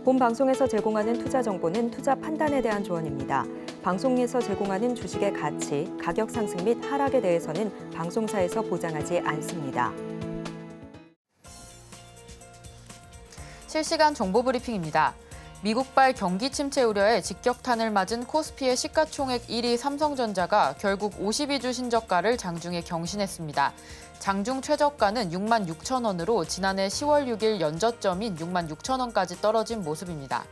본 방송에서 제공하는 투자 정보는 투자 판단에 대한 조언입니다. 방송에서 제공하는 주식의 가치, 가격 상승 및 하락에 대해서는 방송사에서 보장하지 않습니다. 실시간 정보 브리핑입니다. 미국발 경기 침체 우려에 직격탄을 맞은 코스피의 시가총액 1위 삼성전자가 결국 52주 신저가를 장중에 경신했습니다. 장중 최저가는 6만 6천 원으로 지난해 10월 6일 연저점인 6만 6천 원까지 떨어진 모습입니다.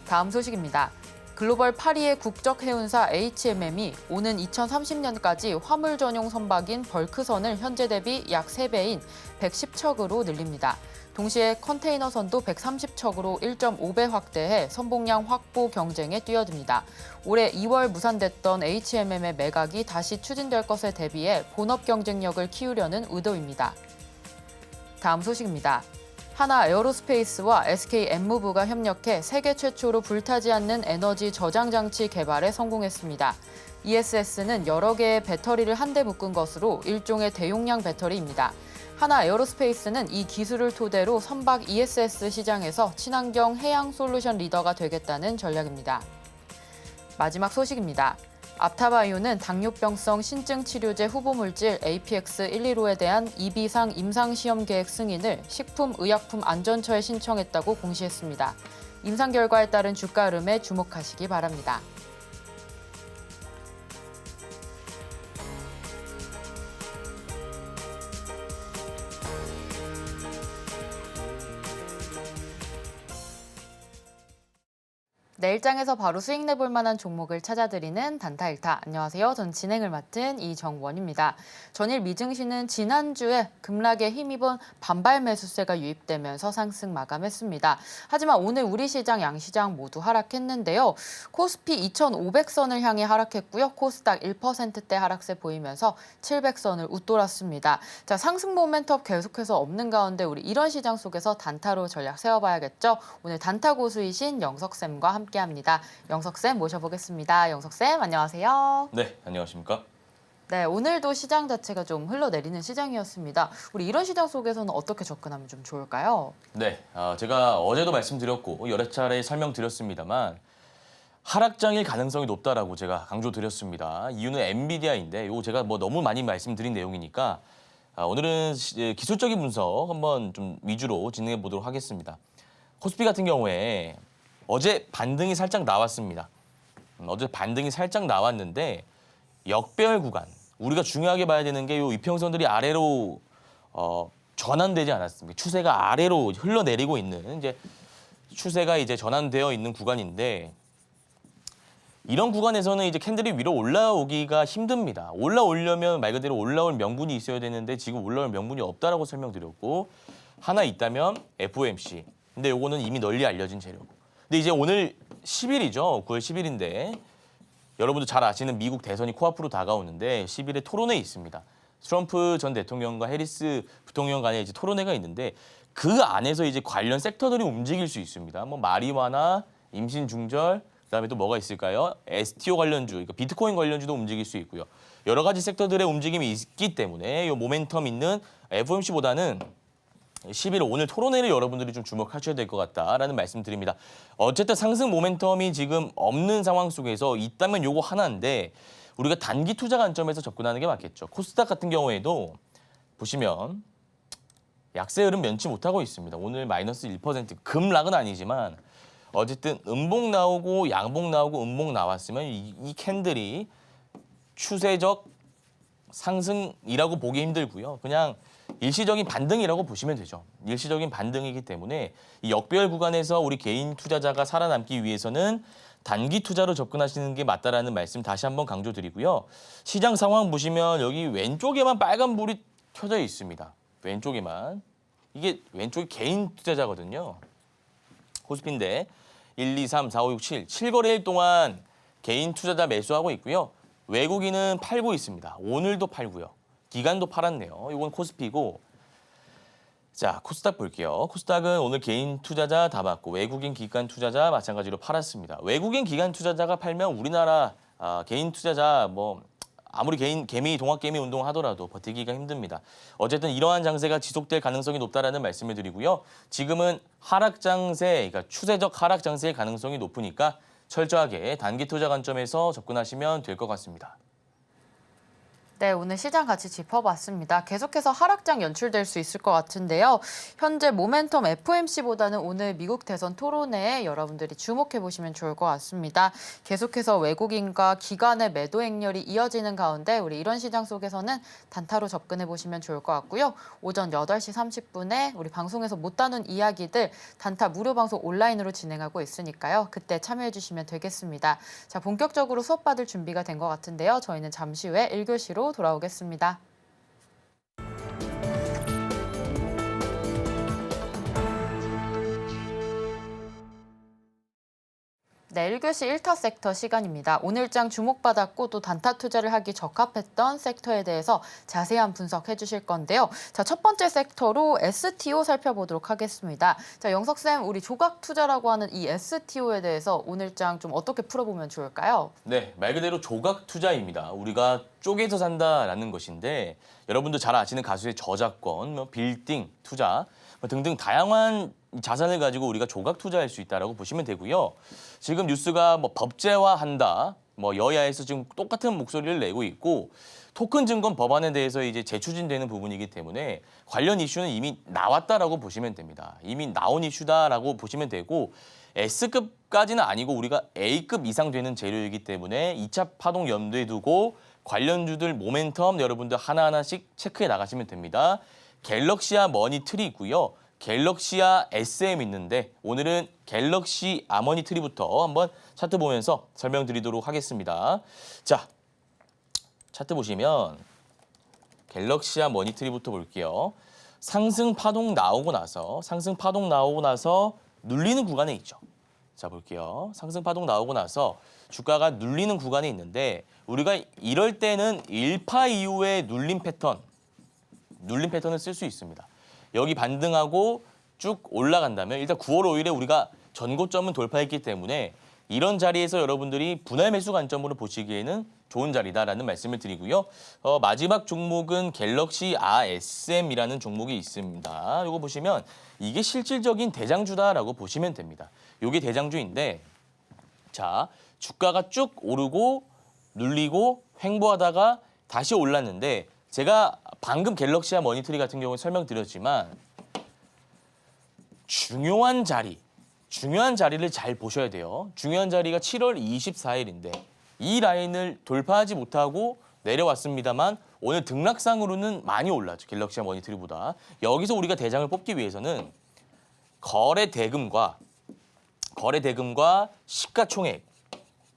다음 소식입니다. 글로벌 8위의 국적 해운사 HMM이 오는 2030년까지 화물 전용 선박인 벌크선을 현재 대비 약 3배인 110척으로 늘립니다. 동시에 컨테이너선도 130척으로 1.5배 확대해 선봉량 확보 경쟁에 뛰어듭니다. 올해 2월 무산됐던 HMM의 매각이 다시 추진될 것에 대비해 본업 경쟁력을 키우려는 의도입니다. 다음 소식입니다. 하나 에어로스페이스와 SK 엠무브가 협력해 세계 최초로 불타지 않는 에너지 저장 장치 개발에 성공했습니다. ESS는 여러 개의 배터리를 한데 묶은 것으로 일종의 대용량 배터리입니다. 하나 에어로스페이스는 이 기술을 토대로 선박 ESS 시장에서 친환경 해양 솔루션 리더가 되겠다는 전략입니다. 마지막 소식입니다. 앞타바이오는 당뇨병성 신증 치료제 후보물질 APX115에 대한 2비상 임상시험 계획 승인을 식품의약품안전처에 신청했다고 공시했습니다. 임상 결과에 따른 주가 흐름에 주목하시기 바랍니다. 내일장에서 바로 수익 내볼 만한 종목을 찾아드리는 단타일타. 안녕하세요. 전 진행을 맡은 이정원입니다. 전일 미증시는 지난주에 급락에 힘입은 반발 매수세가 유입되면서 상승 마감했습니다. 하지만 오늘 우리 시장, 양시장 모두 하락했는데요. 코스피 2,500선을 향해 하락했고요. 코스닥 1%대 하락세 보이면서 700선을 웃돌았습니다. 자, 상승 모멘텀 계속해서 없는 가운데 우리 이런 시장 속에서 단타로 전략 세워봐야겠죠. 오늘 단타 고수이신 영석쌤과 함께합니다. 영석쌤 모셔보겠습니다. 영석쌤 안녕하세요. 네, 안녕하십니까? 네, 오늘도 시장 자체가 좀 흘러내리는 시장이었습니다. 우리 이런 시장 속에서는 어떻게 접근하면 좀 좋을까요? 네, 제가 어제도 말씀드렸고 여러 차례 설명드렸습니다만 하락장일 가능성이 높다라고 제가 강조드렸습니다. 이유는 엔비디아인데 이거 제가 뭐 너무 많이 말씀드린 내용이니까 오늘은 기술적인 분석 한번 좀 위주로 진행해 보도록 하겠습니다. 코스피 같은 경우에 어제 반등이 살짝 나왔습니다. 어제 반등이 살짝 나왔는데 역배열 구간, 우리가 중요하게 봐야 되는 게 이 이평선들이 아래로 전환되지 않았습니까? 추세가 아래로 흘러내리고 있는 이제 추세가 이제 전환되어 있는 구간인데 이런 구간에서는 이제 캔들이 위로 올라오기가 힘듭니다. 올라오려면 말 그대로 올라올 명분이 있어야 되는데 지금 올라올 명분이 없다라고 설명드렸고 하나 있다면 FOMC. 근데 요거는 이미 널리 알려진 재료고. 근데 이제 오늘 10일이죠. 9월 10일인데 여러분도 잘 아시는 미국 대선이 코앞으로 다가오는데 10일에 토론회 있습니다. 트럼프 전 대통령과 해리스 부통령 간에 이제 토론회가 있는데 그 안에서 이제 관련 섹터들이 움직일 수 있습니다. 뭐 마리화나 임신 중절, 그다음에 또 뭐가 있을까요? STO 관련주, 그러니까 비트코인 관련주도 움직일 수 있고요. 여러 가지 섹터들의 움직임이 있기 때문에 이 모멘텀 있는 FOMC보다는 11일 오늘 토론회를 여러분들이 좀 주목하셔야 될 것 같다라는 말씀드립니다. 어쨌든 상승 모멘텀이 지금 없는 상황 속에서 있다면 요거 하나인데 우리가 단기 투자 관점에서 접근하는 게 맞겠죠. 코스닥 같은 경우에도 보시면 약세 흐름 면치 못하고 있습니다. 오늘 마이너스 1% 급락은 아니지만 어쨌든 음봉 나오고 양봉 나오고 음봉 나왔으면 이 캔들이 추세적 상승이라고 보기 힘들고요. 그냥 일시적인 반등이라고 보시면 되죠. 일시적인 반등이기 때문에 이 역배열 구간에서 우리 개인 투자자가 살아남기 위해서는 단기 투자로 접근하시는 게 맞다라는 말씀 다시 한번 강조드리고요. 시장 상황 보시면 여기 왼쪽에만 빨간 불이 켜져 있습니다. 왼쪽에만. 이게 왼쪽이 개인 투자자거든요. 코스피인데 1, 2, 3, 4, 5, 6, 7. 7거래일 동안 개인 투자자 매수하고 있고요. 외국인은 팔고 있습니다. 오늘도 팔고요. 기간도 팔았네요. 이건 코스피고. 자, 코스닥 볼게요. 코스닥은 오늘 개인 투자자 다 받고 외국인 기관 투자자 마찬가지로 팔았습니다. 외국인 기관 투자자가 팔면 우리나라 개인 투자자 뭐 아무리 동학개미 운동을 하더라도 버티기가 힘듭니다. 어쨌든 이러한 장세가 지속될 가능성이 높다라는 말씀을 드리고요. 지금은 하락 장세, 그러니까 추세적 하락 장세의 가능성이 높으니까 철저하게 단기 투자 관점에서 접근하시면 될 것 같습니다. 네, 오늘 시장 같이 짚어봤습니다. 계속해서 하락장 연출될 수 있을 것 같은데요. 현재 모멘텀 FOMC보다는 오늘 미국 대선 토론회에 여러분들이 주목해 보시면 좋을 것 같습니다. 계속해서 외국인과 기관의 매도 행렬이 이어지는 가운데 우리 이런 시장 속에서는 단타로 접근해 보시면 좋을 것 같고요. 오전 8시 30분에 우리 방송에서 못 다룬 이야기들 단타 무료 방송 온라인으로 진행하고 있으니까요. 그때 참여해 주시면 되겠습니다. 자, 본격적으로 수업 받을 준비가 된 것 같은데요. 저희는 잠시 후에 1교시로 돌아오겠습니다. 네, 1교시 1타 섹터 시간입니다. 오늘장 주목받았고 또 단타 투자를 하기 적합했던 섹터에 대해서 자세한 분석해 주실 건데요. 자, 첫 번째 섹터로 STO 살펴보도록 하겠습니다. 자, 영석쌤, 우리 조각 투자라고 하는 이 STO에 대해서 오늘장 좀 어떻게 풀어보면 좋을까요? 네, 말 그대로 조각 투자입니다. 우리가 쪼개서 산다라는 것인데 여러분도 잘 아시는 가수의 저작권, 빌딩 투자 등등 다양한 자산을 가지고 우리가 조각 투자할 수 있다라고 보시면 되고요. 지금 뉴스가 법제화한다, 여야에서 지금 똑같은 목소리를 내고 있고 토큰 증권 법안에 대해서 이제 재추진되는 부분이기 때문에 관련 이슈는 이미 나왔다라고 보시면 됩니다. 이미 나온 이슈다라고 보시면 되고 S급까지는 아니고 우리가 A급 이상 되는 재료이기 때문에 2차 파동 염두에 두고 관련주들 모멘텀 여러분들 하나하나씩 체크해 나가시면 됩니다. 갤럭시아 머니트리 있고요. 갤럭시아 SM 있는데 오늘은 갤럭시 아머니트리부터 한번 차트 보면서 설명드리도록 하겠습니다. 자, 차트 보시면 갤럭시아 머니트리부터 볼게요. 상승 파동 나오고 나서 눌리는 구간에 있죠. 자, 볼게요. 상승 파동 나오고 나서 주가가 눌리는 구간이 있는데 우리가 이럴 때는 1파 이후에 눌림 패턴을 쓸 수 있습니다. 여기 반등하고 쭉 올라간다면 일단 9월 5일에 우리가 전고점은 돌파했기 때문에 이런 자리에서 여러분들이 분할 매수 관점으로 보시기에는 좋은 자리다라는 말씀을 드리고요. 마지막 종목은 갤럭시 RSM이라는 종목이 있습니다. 이거 보시면 이게 실질적인 대장주다라고 보시면 됩니다. 이게 대장주인데 자, 주가가 쭉 오르고 눌리고 횡보하다가 다시 올랐는데 제가 방금 갤럭시아 머니터리 같은 경우에 설명드렸지만 중요한 자리를 잘 보셔야 돼요. 중요한 자리가 7월 24일인데 이 라인을 돌파하지 못하고 내려왔습니다만 오늘 등락상으로는 많이 올랐죠. 갤럭시아 머니터리보다. 여기서 우리가 대장을 뽑기 위해서는 거래 대금과 시가총액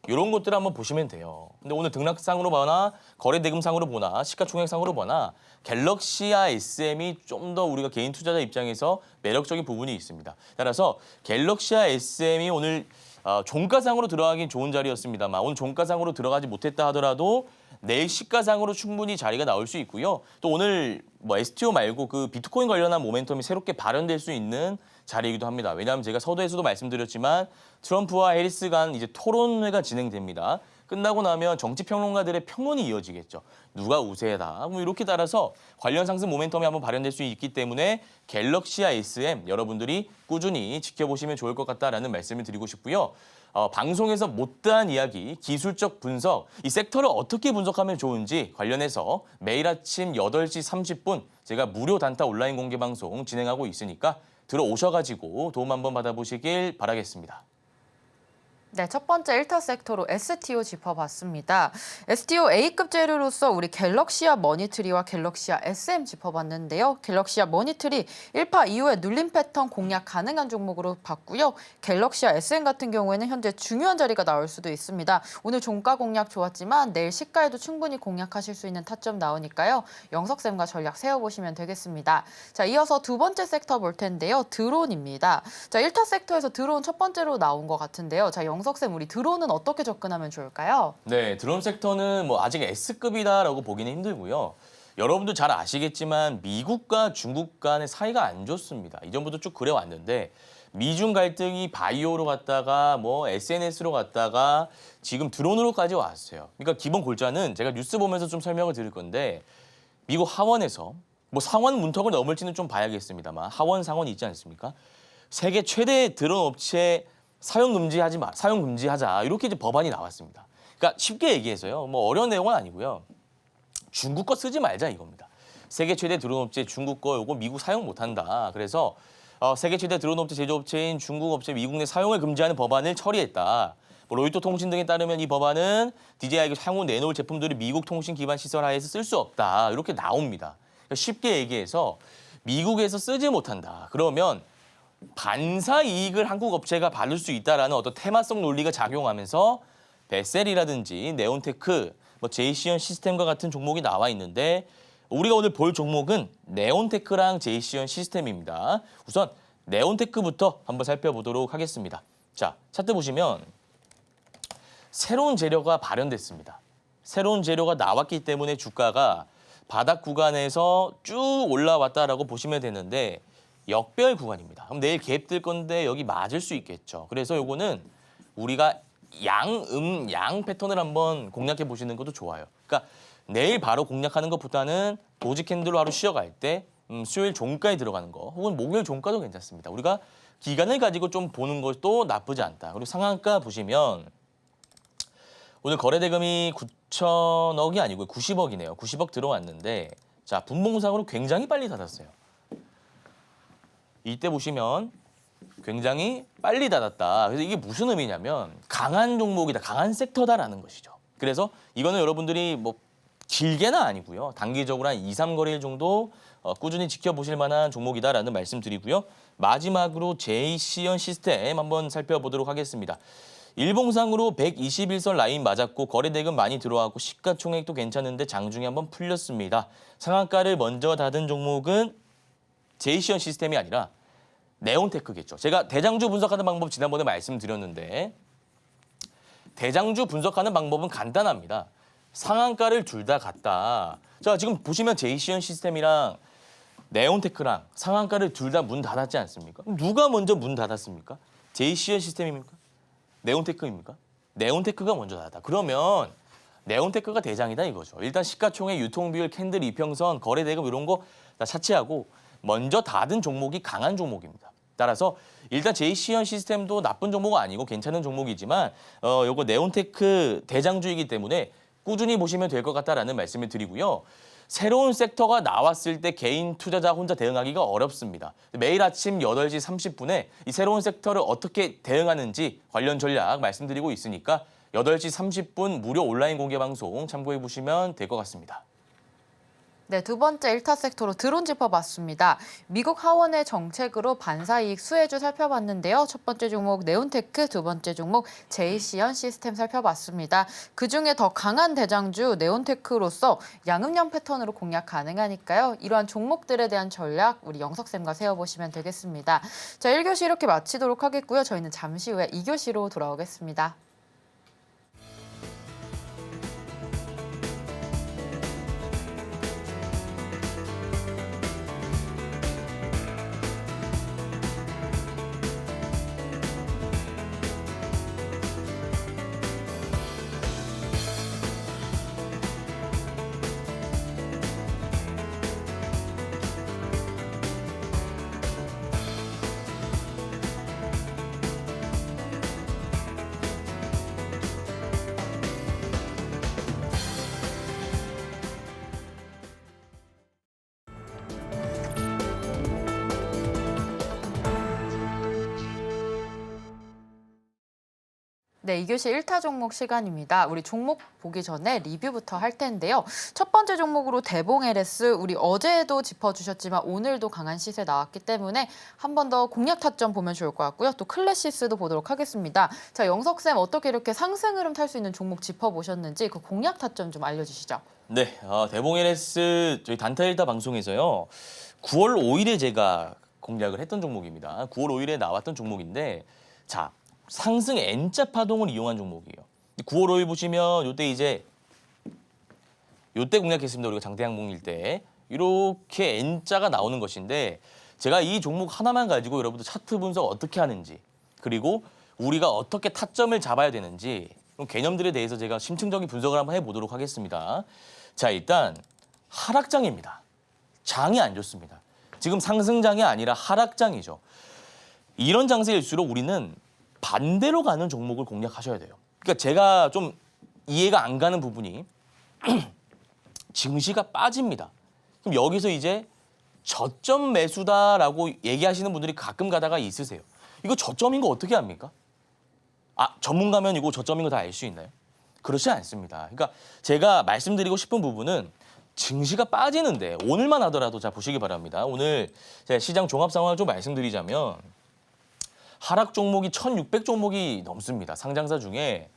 이런 것들을 한번 보시면 돼요. 근데 오늘 등락상으로 보나 거래 대금상으로 보나 시가총액상으로 보나 갤럭시아 SM이 좀 더 우리가 개인 투자자 입장에서 매력적인 부분이 있습니다. 따라서 갤럭시아 SM이 오늘 종가상으로 들어가긴 좋은 자리였습니다만 오늘 종가상으로 들어가지 못했다 하더라도 내일 시가상으로 충분히 자리가 나올 수 있고요. 또 오늘 STO 말고 그 비트코인 관련한 모멘텀이 새롭게 발현될 수 있는 자리이기도 합니다. 왜냐하면 제가 서두에서도 말씀드렸지만 트럼프와 해리스 간 이제 토론회가 진행됩니다. 끝나고 나면 정치평론가들의 평론이 이어지겠죠. 누가 우세하다. 이렇게 따라서 관련 상승 모멘텀이 한번 발현될 수 있기 때문에 갤럭시아 SM 여러분들이 꾸준히 지켜보시면 좋을 것 같다라는 말씀을 드리고 싶고요. 방송에서 못다한 이야기, 기술적 분석, 이 섹터를 어떻게 분석하면 좋은지 관련해서 매일 아침 8시 30분 제가 무료 단타 온라인 공개 방송 진행하고 있으니까 들어오셔가지고 도움 한번 받아보시길 바라겠습니다. 네, 첫 번째 1타 섹터로 STO 짚어봤습니다. STO A급 재료로서 우리 갤럭시아 머니트리와 갤럭시아 SM 짚어봤는데요. 갤럭시아 머니트리 1파 이후에 눌림 패턴 공략 가능한 종목으로 봤고요. 갤럭시아 SM 같은 경우에는 현재 중요한 자리가 나올 수도 있습니다. 오늘 종가 공략 좋았지만 내일 시가에도 충분히 공략하실 수 있는 타점 나오니까요. 영석쌤과 전략 세워보시면 되겠습니다. 자, 이어서 두 번째 섹터 볼 텐데요. 드론입니다. 자, 1타 섹터에서 드론 첫 번째로 나온 것 같은데요. 자, 영석쌤, 우리 드론은 어떻게 접근하면 좋을까요? 네, 드론 섹터는 아직 S급이다라고 보기는 힘들고요. 여러분도 잘 아시겠지만 미국과 중국 간의 사이가 안 좋습니다. 이전부터 쭉 그래왔는데 미중 갈등이 바이오로 갔다가 뭐 SNS로 갔다가 지금 드론으로까지 왔어요. 그러니까 기본 골자는 제가 뉴스 보면서 좀 설명을 드릴 건데 미국 하원에서 뭐 상원 문턱을 넘을지는 좀 봐야겠습니다만 하원 상원이 있지 않습니까? 세계 최대 드론 업체 사용 금지하자 이렇게 이제 법안이 나왔습니다. 그러니까 쉽게 얘기해서요. 뭐 어려운 내용은 아니고요. 중국 거 쓰지 말자 이겁니다. 세계 최대 드론 업체 중국 거 요거 미국 사용 못한다. 그래서 세계 최대 드론 업체 제조업체인 중국 업체 미국 내 사용을 금지하는 법안을 처리했다. 뭐 로이터 통신 등에 따르면 이 법안은 DJI가 향후 내놓을 제품들이 미국 통신 기반 시설 하에서 쓸 수 없다. 이렇게 나옵니다. 그러니까 쉽게 얘기해서 미국에서 쓰지 못한다. 그러면 반사 이익을 한국 업체가 받을 수 있다라는 어떤 테마성 논리가 작용하면서 베셀이라든지 네온테크, 뭐 제이시언 시스템과 같은 종목이 나와 있는데 우리가 오늘 볼 종목은 네온테크랑 제이시언 시스템입니다. 우선 네온테크부터 한번 살펴보도록 하겠습니다. 자, 차트 보시면 새로운 재료가 발현됐습니다. 새로운 재료가 나왔기 때문에 주가가 바닥 구간에서 쭉 올라왔다라고 보시면 되는데 역별 구간입니다. 그럼 내일 갭 뜰 건데 여기 맞을 수 있겠죠. 그래서 요거는 우리가 양 패턴을 한번 공략해 보시는 것도 좋아요. 그러니까 내일 바로 공략하는 것보다는 도지 캔들로 하루 쉬어갈 때 수요일 종가에 들어가는 거 혹은 목요일 종가도 괜찮습니다. 우리가 기간을 가지고 좀 보는 것도 나쁘지 않다. 그리고 상한가 보시면 오늘 거래대금이 9천억이 아니고 90억이네요. 90억 들어왔는데 자 분봉상으로 굉장히 빨리 닫았어요. 이때 보시면 굉장히 빨리 닫았다. 그래서 이게 무슨 의미냐면 강한 종목이다, 강한 섹터다라는 것이죠. 그래서 이거는 여러분들이 뭐 길게는 아니고요. 단기적으로 한 2, 3거래일 정도 꾸준히 지켜보실 만한 종목이다라는 말씀 드리고요. 마지막으로 제이시언 시스템 한번 살펴보도록 하겠습니다. 일봉상으로 121선 라인 맞았고 거래대금 많이 들어왔고 시가총액도 괜찮은데 장중에 한번 풀렸습니다. 상한가를 먼저 닫은 종목은 제이시언 시스템이 아니라 네온테크겠죠. 제가 대장주 분석하는 방법 지난번에 말씀드렸는데 대장주 분석하는 방법은 간단합니다. 상한가를 둘 다 갔다. 자, 지금 보시면 제이시언 시스템이랑 네온테크랑 상한가를 둘 다 문 닫았지 않습니까? 누가 먼저 문 닫았습니까? 제이시언 시스템입니까? 네온테크입니까? 네온테크가 먼저 닫았다. 그러면 네온테크가 대장이다 이거죠. 일단 시가총액, 유통비율, 캔들, 이평선, 거래대금 이런 거 다 차치하고 먼저 닫은 종목이 강한 종목입니다. 따라서 일단 제이시언 시스템도 나쁜 종목은 아니고 괜찮은 종목이지만 요거 네온테크 대장주이기 때문에 꾸준히 보시면 될 것 같다라는 말씀을 드리고요. 새로운 섹터가 나왔을 때 개인 투자자 혼자 대응하기가 어렵습니다. 매일 아침 8시 30분에 이 새로운 섹터를 어떻게 대응하는지 관련 전략 말씀드리고 있으니까 8시 30분 무료 온라인 공개 방송 참고해 보시면 될 것 같습니다. 네, 두 번째 1타 섹터로 드론 짚어봤습니다. 미국 하원의 정책으로 반사이익 수혜주 살펴봤는데요. 첫 번째 종목 네온테크, 두 번째 종목 제이시언 시스템 살펴봤습니다. 그중에 더 강한 대장주 네온테크로서 양음양 패턴으로 공략 가능하니까요. 이러한 종목들에 대한 전략 우리 영석쌤과 세워보시면 되겠습니다. 자, 1교시 이렇게 마치도록 하겠고요. 저희는 잠시 후에 2교시로 돌아오겠습니다. 네, 2교시 1타 종목 시간입니다. 우리 종목 보기 전에 리뷰부터 할 텐데요. 첫 번째 종목으로 대봉 LS, 우리 어제도 짚어주셨지만 오늘도 강한 시세 나왔기 때문에 한 번 더 공략 타점 보면 좋을 것 같고요. 또 클래시스도 보도록 하겠습니다. 자, 영석쌤 어떻게 이렇게 상승 흐름 탈 수 있는 종목 짚어보셨는지 그 공략 타점 좀 알려주시죠. 네, 대봉 LS 저희 단타 1타 방송에서요. 9월 5일에 제가 공략을 했던 종목입니다. 9월 5일에 나왔던 종목인데 자, 상승 N자 파동을 이용한 종목이에요. 9월 5일 보시면 요때 공략했습니다. 우리가 장대항공일 때 이렇게 N자가 나오는 것인데 제가 이 종목 하나만 가지고 여러분들 차트 분석 어떻게 하는지, 그리고 우리가 어떻게 타점을 잡아야 되는지 그런 개념들에 대해서 제가 심층적인 분석을 한번 해보도록 하겠습니다. 자, 일단 하락장입니다. 장이 안 좋습니다. 지금 상승장이 아니라 하락장이죠. 이런 장세일수록 우리는 반대로 가는 종목을 공략하셔야 돼요. 그러니까 제가 좀 이해가 안 가는 부분이 증시가 빠집니다. 그럼 여기서 이제 저점 매수다라고 얘기하시는 분들이 가끔 가다가 있으세요. 이거 저점인 거 어떻게 합니까? 전문가면 이거 저점인 거 다 알 수 있나요? 그렇지 않습니다. 그러니까 제가 말씀드리고 싶은 부분은 증시가 빠지는데 오늘만 하더라도 자 보시기 바랍니다. 오늘 제가 시장 종합 상황을 좀 말씀드리자면 하락 종목이 1,600 종목이 넘습니다. 상장사 중에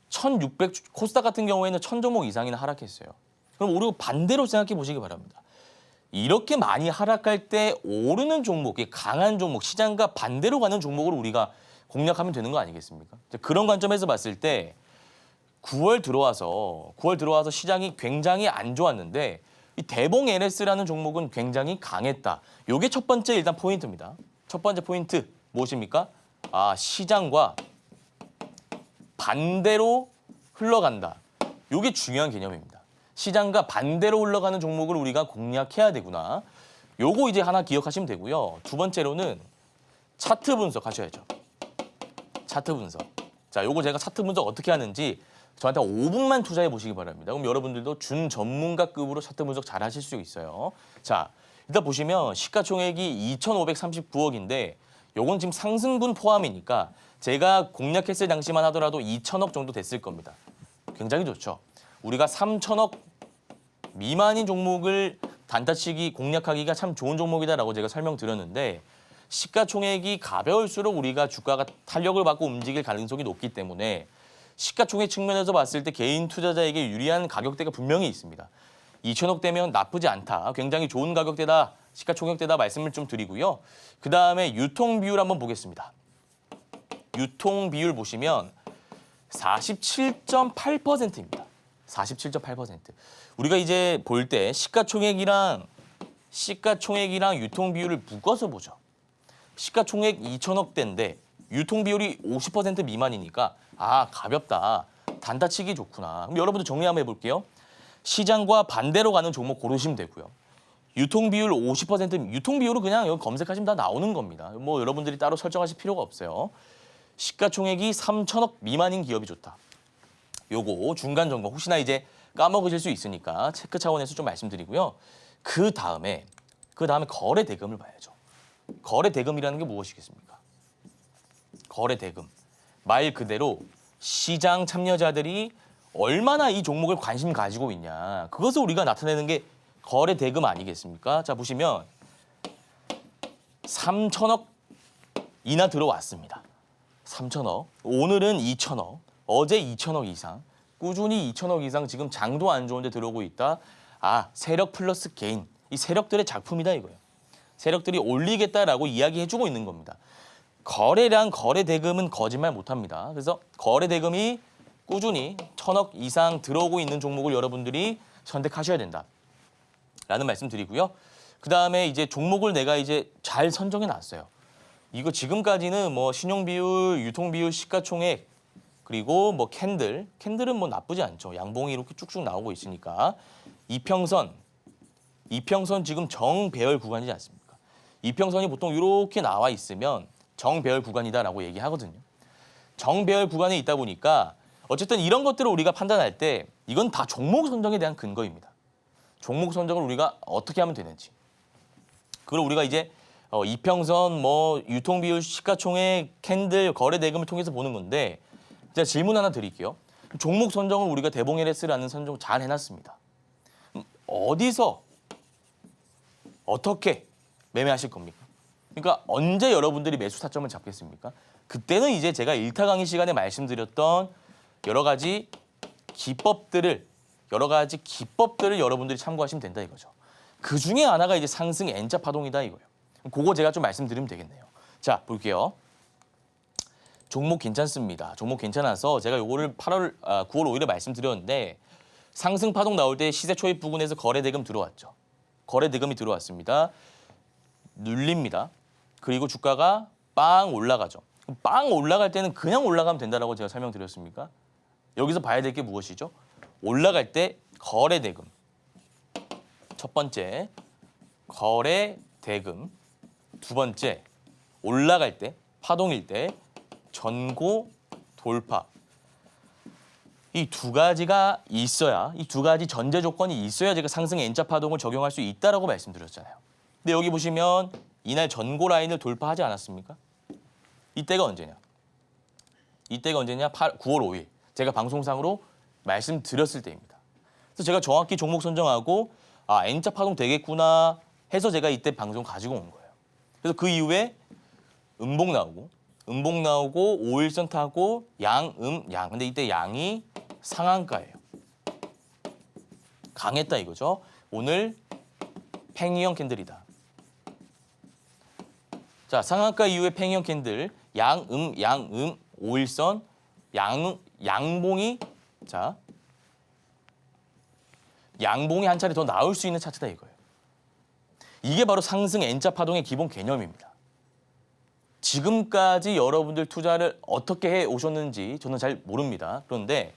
1,600 코스닥 같은 경우에는 1,000 종목 이상이나 하락했어요. 그럼 우리가 반대로 생각해 보시기 바랍니다. 이렇게 많이 하락할 때 오르는 종목, 강한 종목, 시장과 반대로 가는 종목을 우리가 공략하면 되는 거 아니겠습니까? 그런 관점에서 봤을 때 9월 들어와서 시장이 굉장히 안 좋았는데 이 대봉 LS라는 종목은 굉장히 강했다. 이게 첫 번째 일단 포인트입니다. 첫 번째 포인트 무엇입니까? 시장과 반대로 흘러간다. 이게 중요한 개념입니다. 시장과 반대로 흘러가는 종목을 우리가 공략해야 되구나. 요거 이제 하나 기억하시면 되고요. 두 번째로는 차트 분석하셔야죠. 차트 분석. 자, 요거 제가 차트 분석 어떻게 하는지 저한테 5분만 투자해 보시기 바랍니다. 그럼 여러분들도 준 전문가급으로 차트 분석 잘 하실 수 있어요. 자, 일단 보시면 시가총액이 2,539억인데 요건 지금 상승분 포함이니까 제가 공략했을 당시만 하더라도 2,000억 정도 됐을 겁니다. 굉장히 좋죠. 우리가 3,000억 미만인 종목을 단타치기 공략하기가 참 좋은 종목이다라고 제가 설명드렸는데 시가총액이 가벼울수록 우리가 주가가 탄력을 받고 움직일 가능성이 높기 때문에 시가총액 측면에서 봤을 때 개인 투자자에게 유리한 가격대가 분명히 있습니다. 2,000억대면 나쁘지 않다. 굉장히 좋은 가격대다. 시가총액대다 말씀을 좀 드리고요. 그다음에 유통 비율 한번 보겠습니다. 유통 비율 보시면 47.8%입니다. 47.8%. 우리가 이제 볼 때 시가총액이랑 유통 비율을 묶어서 보죠. 시가총액 2,000억대인데 유통 비율이 50% 미만이니까 가볍다. 단타치기 좋구나. 그럼 여러분들 정리 한번 해볼게요. 시장과 반대로 가는 종목 고르시면 되고요. 유통 비율 50%, 유통 비율은 그냥 여기 검색하시면 다 나오는 겁니다. 뭐 여러분들이 따로 설정하실 필요가 없어요. 시가총액이 3,000억 미만인 기업이 좋다. 요거 중간 점검 혹시나 이제 까먹으실 수 있으니까 체크 차원에서 좀 말씀드리고요. 그 다음에 거래 대금을 봐야죠. 거래 대금이라는 게 무엇이겠습니까? 거래 대금. 말 그대로 시장 참여자들이 얼마나 이 종목을 관심 가지고 있냐. 그것을 우리가 나타내는 게 거래 대금 아니겠습니까? 자, 보시면 3,000억 이나 들어왔습니다. 3,000억. 오늘은 2,000억. 어제 2,000억 이상. 꾸준히 2,000억 이상 지금 장도 안 좋은데 들어오고 있다. 세력 플러스 개인. 이 세력들의 작품이다 이거예요. 세력들이 올리겠다라고 이야기해주고 있는 겁니다. 거래량, 거래 대금은 거짓말 못합니다. 그래서 거래 대금이 꾸준히 1,000억 이상 들어오고 있는 종목을 여러분들이 선택하셔야 된다. 라는 말씀 드리고요. 그 다음에 이제 종목을 내가 이제 잘 선정해 놨어요. 이거 지금까지는 뭐 신용 비율, 유통 비율, 시가총액, 그리고 뭐 캔들은 뭐 나쁘지 않죠. 양봉이 이렇게 쭉쭉 나오고 있으니까. 이평선 지금 정배열 구간이지 않습니까? 이평선이 보통 이렇게 나와 있으면 정배열 구간이다라고 얘기하거든요. 정배열 구간에 있다 보니까 어쨌든 이런 것들을 우리가 판단할 때 이건 다 종목 선정에 대한 근거입니다. 종목 선정을 우리가 어떻게 하면 되는지. 그걸 우리가 이제 이평선, 뭐 유통 비율, 시가총액, 캔들, 거래 대금을 통해서 보는 건데 제가 질문 하나 드릴게요. 종목 선정을 우리가 대봉 LS라는 선정 잘 해놨습니다. 어디서 어떻게 매매하실 겁니까? 그러니까 언제 여러분들이 매수 타점을 잡겠습니까? 그때는 이제 제가 1타 강의 시간에 말씀드렸던 여러 가지 기법들을 여러분들이 참고하시면 된다 이거죠. 그 중에 하나가 이제 상승 N자 파동이다 이거예요. 그거 제가 좀 말씀드리면 되겠네요. 자, 볼게요. 종목 괜찮습니다. 종목 괜찮아서 제가 요거를 9월 5일에 말씀드렸는데 상승 파동 나올 때 시세 초입 부근에서 거래 대금 들어왔죠. 거래 대금이 들어왔습니다. 눌립니다. 그리고 주가가 빵 올라가죠. 빵 올라갈 때는 그냥 올라가면 된다라고 제가 설명드렸습니까? 여기서 봐야 될 게 무엇이죠? 올라갈 때 거래 대금. 첫 번째, 거래 대금. 두 번째, 올라갈 때, 파동일 때 전고 돌파. 이 두 가지가 있어야, 이 두 가지 전제 조건이 있어야 제가 상승 N자 파동을 적용할 수 있다라고 말씀드렸잖아요. 근데 여기 보시면 이날 전고 라인을 돌파하지 않았습니까? 이때가 언제냐? 이때가 언제냐? 9월 5일. 제가 방송상으로 말씀드렸을 때입니다. 그래서 제가 정확히 종목 선정하고 N자 파동 되겠구나 해서 제가 이때 방송 가지고 온 거예요. 그래서 그 이후에 음봉 나오고 5일선 타고 양. 근데 이때 양이 상한가예요. 강했다 이거죠. 오늘 팽이형 캔들이다. 자, 상한가 이후에 팽이형 캔들 양, 5일선 양봉이 자 양봉이 한 차례 더 나올 수 있는 차트다 이거예요. 이게 바로 상승 N자 파동의 기본 개념입니다. 지금까지 여러분들 투자를 어떻게 해 오셨는지 저는 잘 모릅니다. 그런데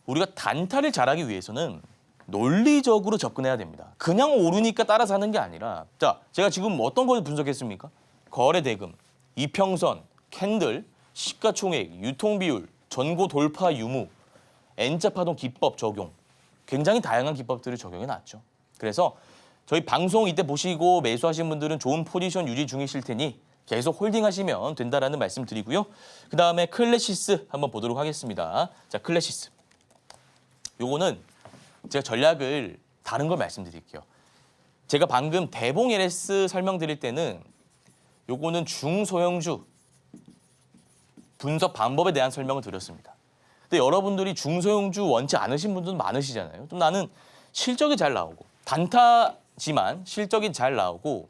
우리가 단타를 잘하기 위해서는 논리적으로 접근해야 됩니다. 그냥 오르니까 따라서 하는 게 아니라 자, 제가 지금 어떤 걸 분석했습니까? 거래 대금, 이평선, 캔들, 시가총액, 유통비율, 전고 돌파 유무, N자 파동 기법 적용. 굉장히 다양한 기법들을 적용해 놨죠. 그래서 저희 방송 이때 보시고 매수하신 분들은 좋은 포지션 유지 중이실 테니 계속 홀딩하시면 된다라는 말씀 드리고요. 그다음에 클래시스 한번 보도록 하겠습니다. 자, 클래시스. 요거는 제가 전략을 다른 걸 말씀드릴게요. 제가 방금 대봉 LS 설명드릴 때는 요거는 중소형주 분석 방법에 대한 설명을 드렸습니다. 근데 여러분들이 중소형주 원치 않으신 분들도 많으시잖아요. 좀 나는 실적이 잘 나오고 단타지만 실적이 잘 나오고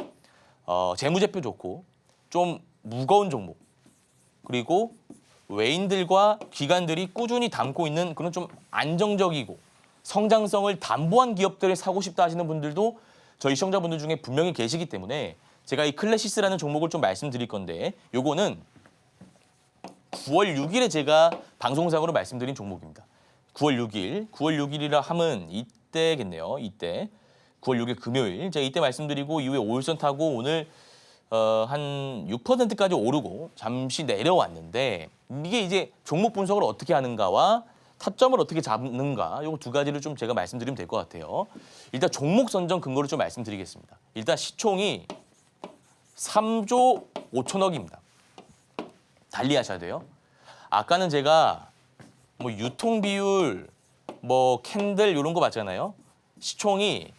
재무제표 좋고 좀 무거운 종목 그리고 외인들과 기관들이 꾸준히 담고 있는 그런 좀 안정적이고 성장성을 담보한 기업들을 사고 싶다 하시는 분들도 저희 시청자분들 중에 분명히 계시기 때문에 제가 이 클래시스라는 종목을 좀 말씀드릴 건데 요거는 9월 6일에 제가 방송상으로 말씀드린 종목입니다. 9월 6일이라 하면 이때겠네요. 이때 9월 6일 금요일 제가 이때 말씀드리고 이후에 5일선 타고 오늘 한 6%까지 오르고 잠시 내려왔는데 이게 이제 종목 분석을 어떻게 하는가와 타점을 어떻게 잡는가 요 두 가지를 좀 제가 말씀드리면 될 것 같아요. 일단 종목 선정 근거를 좀 말씀드리겠습니다. 일단 시총이 3조 5천억입니다. 달리하셔야 돼요. 아까는 제가 뭐 유통 비율, 뭐 캔들 이런 거 봤잖아요. 시총이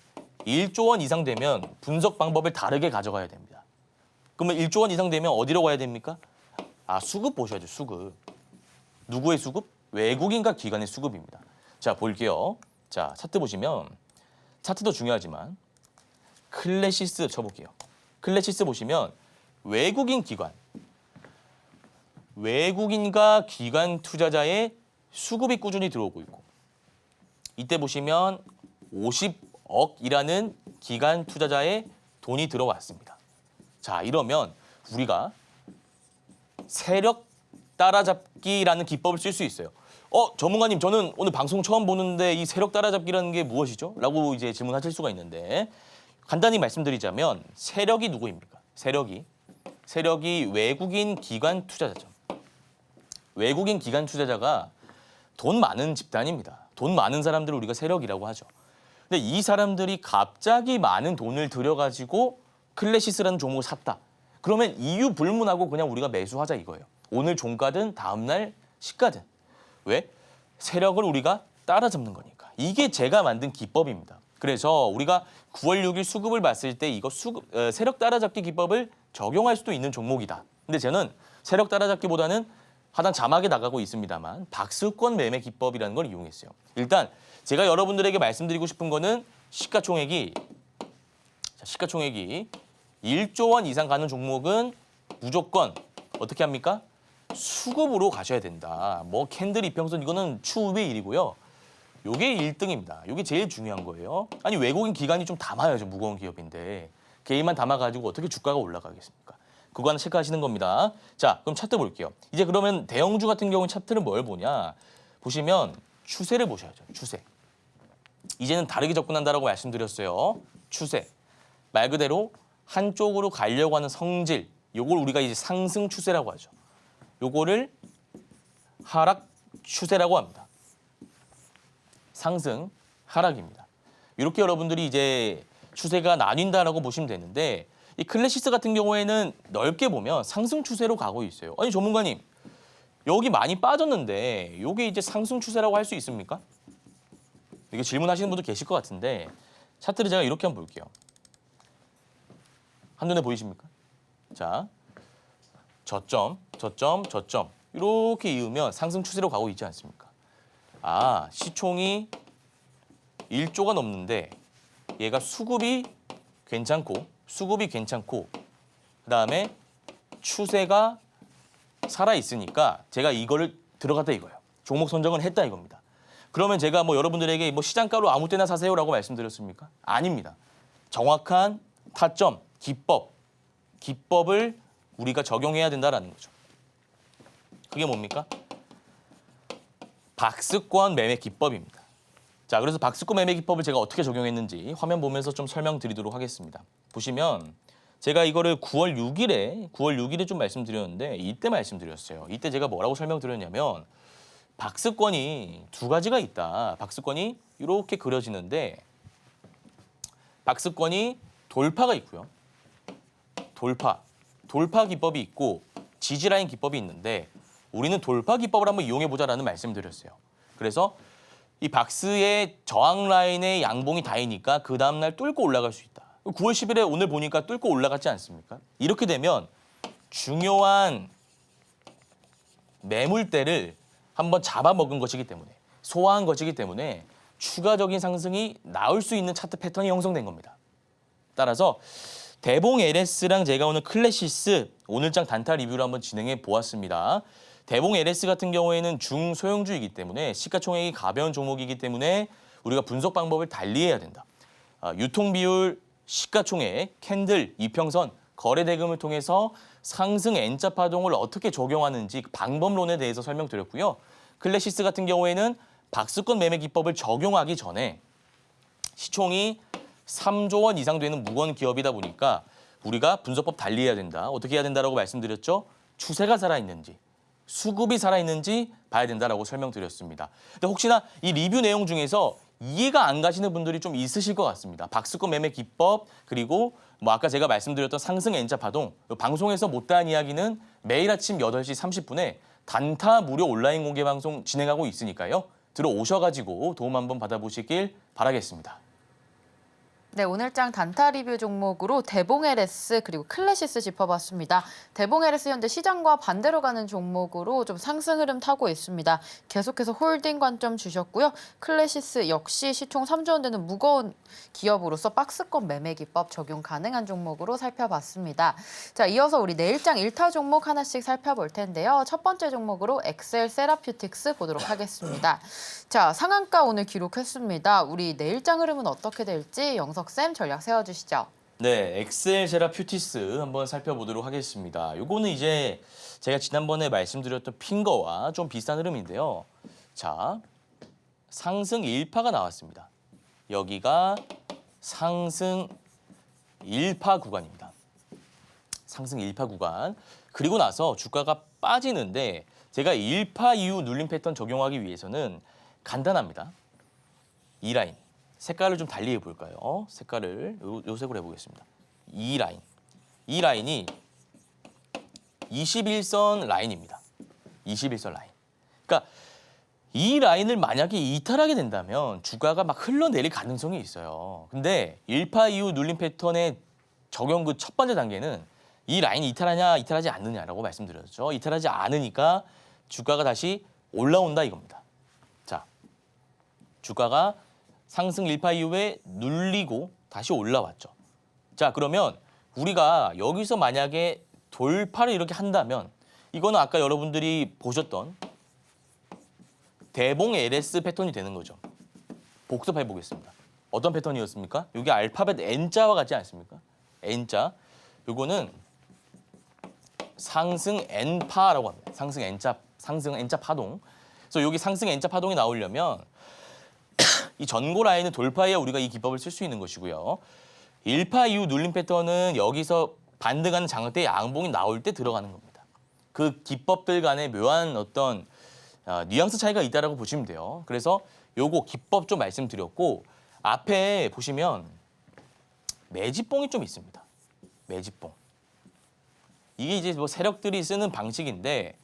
1조 원 이상 되면 분석 방법을 다르게 가져가야 됩니다. 그러면 1조 원 이상 되면 어디로 가야 됩니까? 수급 보셔야죠. 수급. 누구의 수급? 외국인과 기관의 수급입니다. 자, 볼게요. 자, 차트 보시면 차트도 중요하지만 클래시스 쳐볼게요. 클래시스 보시면 외국인 기관, 외국인과 기관 투자자의 수급이 꾸준히 들어오고 있고 이때 보시면 50억이라는 기관 투자자의 돈이 들어왔습니다. 자, 이러면 우리가 세력 따라잡기라는 기법을 쓸 수 있어요. 전문가님, 저는 오늘 방송 처음 보는데 이 세력 따라잡기라는 게 무엇이죠? 라고 이제 질문하실 수가 있는데 간단히 말씀드리자면 세력이 누구입니까? 세력이 외국인 기관 투자자죠. 외국인 기관 투자자가 돈 많은 집단입니다. 돈 많은 사람들을 우리가 세력이라고 하죠. 근데 이 사람들이 갑자기 많은 돈을 들여가지고 클래시스라는 종목을 샀다. 그러면 이유 불문하고 그냥 우리가 매수하자 이거예요. 오늘 종가든 다음날 시가든. 왜? 세력을 우리가 따라잡는 거니까. 이게 제가 만든 기법입니다. 그래서 우리가 9월 6일 수급을 봤을 때 이거 세력 따라잡기 기법을 적용할 수도 있는 종목이다. 근데 저는 세력 따라잡기보다는 하단 자막에 나가고 있습니다만 박스권 매매 기법이라는 걸 이용했어요. 일단 제가 여러분들에게 말씀드리고 싶은 거는 시가총액이 1조 원 이상 가는 종목은 무조건 어떻게 합니까? 수급으로 가셔야 된다. 뭐 캔들 이평선 이거는 추후의 일이고요. 요게 1등입니다. 요게 제일 중요한 거예요. 아니 외국인 기관이 좀 담아야죠. 무거운 기업인데. 개인만 담아가지고 어떻게 주가가 올라가겠습니까? 그거 하나 체크하시는 겁니다. 자, 그럼 차트 볼게요. 이제 그러면 대형주 같은 경우는 차트는 뭘 보냐? 보시면 추세를 보셔야죠. 추세. 이제는 다르게 접근한다라고 말씀드렸어요. 추세. 말 그대로 한쪽으로 가려고 하는 성질. 요걸 우리가 이제 상승 추세라고 하죠. 요거를 하락 추세라고 합니다. 상승, 하락입니다. 이렇게 여러분들이 이제 추세가 나뉜다라고 보시면 되는데 이 클래시스 같은 경우에는 넓게 보면 상승 추세로 가고 있어요. 아니 전문가님, 여기 많이 빠졌는데 이게 이제 상승 추세라고 할 수 있습니까? 이게 질문하시는 분도 계실 것 같은데 차트를 제가 이렇게 한번 볼게요. 한눈에 보이십니까? 자, 저점, 저점, 저점 이렇게 이으면 상승 추세로 가고 있지 않습니까? 아, 시총이 1조가 넘는데 얘가 수급이 괜찮고 그다음에 추세가 살아있으니까 제가 이거를 들어갔다 이거예요. 종목 선정을 했다 이겁니다. 그러면 제가 뭐 여러분들에게 뭐 시장가로 아무 때나 사세요라고 말씀드렸습니까? 아닙니다. 정확한 타점, 기법을 우리가 적용해야 된다라는 거죠. 그게 뭡니까? 박스권 매매 기법입니다. 자, 그래서 박스권 매매 기법을 제가 어떻게 적용했는지 화면 보면서 좀 설명드리도록 하겠습니다. 보시면 제가 이거를 9월 6일에 좀 말씀드렸는데 이때 말씀드렸어요. 이때 제가 뭐라고 설명드렸냐면 박스권이 두 가지가 있다. 박스권이 이렇게 그려지는데 박스권이 돌파가 있고요. 돌파 기법이 있고 지지라인 기법이 있는데 우리는 돌파 기법을 한번 이용해보자라는 말씀을 드렸어요. 그래서 이 박스의 저항 라인의 양봉이 닿으니까 그 다음날 뚫고 올라갈 수 있다. 9월 10일에 오늘 보니까 뚫고 올라갔지 않습니까? 이렇게 되면 중요한 매물대를 한번 잡아먹은 것이기 때문에 소화한 것이기 때문에 추가적인 상승이 나올 수 있는 차트 패턴이 형성된 겁니다. 따라서 대봉 LS랑 제가 오늘 클래시스 오늘장 단타 리뷰를 한번 진행해 보았습니다. 대봉 LS 같은 경우에는 중소형주이기 때문에 시가총액이 가벼운 종목이기 때문에 우리가 분석 방법을 달리해야 된다. 유통 비율, 시가총액, 캔들, 이평선, 거래 대금을 통해서 상승 N자 파동을 어떻게 적용하는지 방법론에 대해서 설명드렸고요. 클래시스 같은 경우에는 박스권 매매 기법을 적용하기 전에 시총이 3조 원 이상 되는 무거운 기업이다 보니까 우리가 분석법 달리해야 된다. 어떻게 해야 된다라고 말씀드렸죠? 추세가 살아있는지, 수급이 살아있는지 봐야 된다라고 설명드렸습니다. 근데 혹시나 이 리뷰 내용 중에서 이해가 안 가시는 분들이 좀 있으실 것 같습니다. 박스권 매매 기법 그리고 뭐 아까 제가 말씀드렸던 상승 N자 파동 방송에서 못다한 이야기는 매일 아침 8시 30분에 단타 무료 온라인 공개 방송 진행하고 있으니까요. 들어오셔가지고 도움 한번 받아보시길 바라겠습니다. 네, 오늘장 단타 리뷰 종목으로 대봉 LS 그리고 클래시스 짚어봤습니다. 대봉 LS 현재 시장과 반대로 가는 종목으로 좀 상승 흐름 타고 있습니다. 계속해서 홀딩 관점 주셨고요. 클래시스 역시 시총 3조 원 되는 무거운 기업으로서 박스권 매매 기법 적용 가능한 종목으로 살펴봤습니다. 자, 이어서 우리 내일장 1타 종목 하나씩 살펴볼 텐데요. 첫 번째 종목으로 엑셀 세라퓨틱스 보도록 하겠습니다. 자, 상한가 오늘 기록했습니다. 우리 내일장 흐름은 어떻게 될지 영석쌤 전략 세워주시죠. 네, 엑셀 세라퓨티스 한번 살펴보도록 하겠습니다. 요거는 이제 제가 지난번에 말씀드렸던 핑거와 좀 비슷한 흐름인데요. 자, 상승 1파가 나왔습니다. 여기가 상승 1파 구간입니다. 상승 1파 구간. 그리고 나서 주가가 빠지는데 제가 1파 이후 눌림 패턴 적용하기 위해서는 간단합니다. 이 라인. 색깔을 좀 달리 해볼까요? 색깔을 요 색으로 해보겠습니다. 이 라인. 이 라인이 21선 라인입니다. 21선 라인. 그러니까 이 라인을 만약에 이탈하게 된다면 주가가 막 흘러내릴 가능성이 있어요. 근데 1파 이후 눌림 패턴의 적용 그 첫 번째 단계는 이 라인이 이탈하냐 이탈하지 않느냐라고 말씀드렸죠. 이탈하지 않으니까 주가가 다시 올라온다 이겁니다. 자, 주가가 상승 1파 이후에 눌리고 다시 올라왔죠. 자, 그러면 우리가 여기서 만약에 돌파를 이렇게 한다면 이거는 아까 여러분들이 보셨던 대봉 LS 패턴이 되는 거죠. 복습해 보겠습니다. 어떤 패턴이었습니까? 여기 알파벳 N자와 같지 않습니까? N자. 요거는 상승 N파라고 합니다. 상승 N자 파동. 그래서 여기 상승 N자 파동이 나오려면 이 전고 라인을 돌파해야 우리가 이 기법을 쓸 수 있는 것이고요. 1파 이후 눌림 패턴은 여기서 반등하는 장악대 양봉이 나올 때 들어가는 겁니다. 그 기법들 간에 묘한 어떤 뉘앙스 차이가 있다라고 보시면 돼요. 그래서 요거 기법 좀 말씀드렸고 앞에 보시면 매집봉이 좀 있습니다. 매집봉. 이게 이제 뭐 세력들이 쓰는 방식인데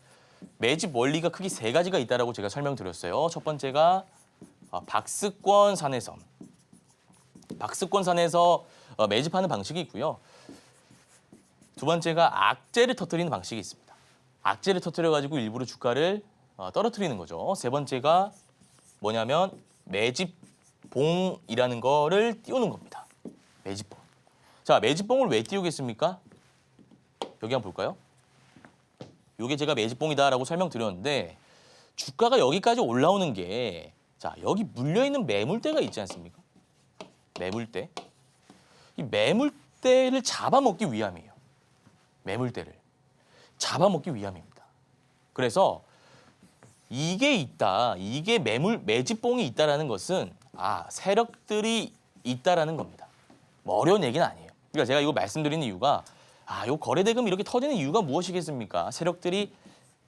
매집 원리가 크게 세 가지가 있다라고 제가 설명드렸어요. 첫 번째가 박스권 산해섬. 박스권 산에서 매집하는 방식이 있고요. 두 번째가 악재를 터뜨리는 방식이 있습니다. 악재를 터뜨려가지고 일부러 주가를 떨어뜨리는 거죠. 세 번째가 뭐냐면 매집봉이라는 거를 띄우는 겁니다. 매집봉. 자, 매집봉을 왜 띄우겠습니까? 여기 한번 볼까요? 이게 제가 매집봉이다라고 설명드렸는데 주가가 여기까지 올라오는 게 자, 여기 물려있는 매물대가 있지 않습니까? 매물대. 이 매물대를 잡아먹기 위함이에요. 매물대를 잡아먹기 위함입니다. 그래서 이게 있다, 이게 매집봉이 있다라는 것은 세력들이 있다라는 겁니다. 뭐 어려운 얘기는 아니에요. 그러니까 제가 이거 말씀드리는 이유가 요 거래대금 이렇게 터지는 이유가 무엇이겠습니까? 세력들이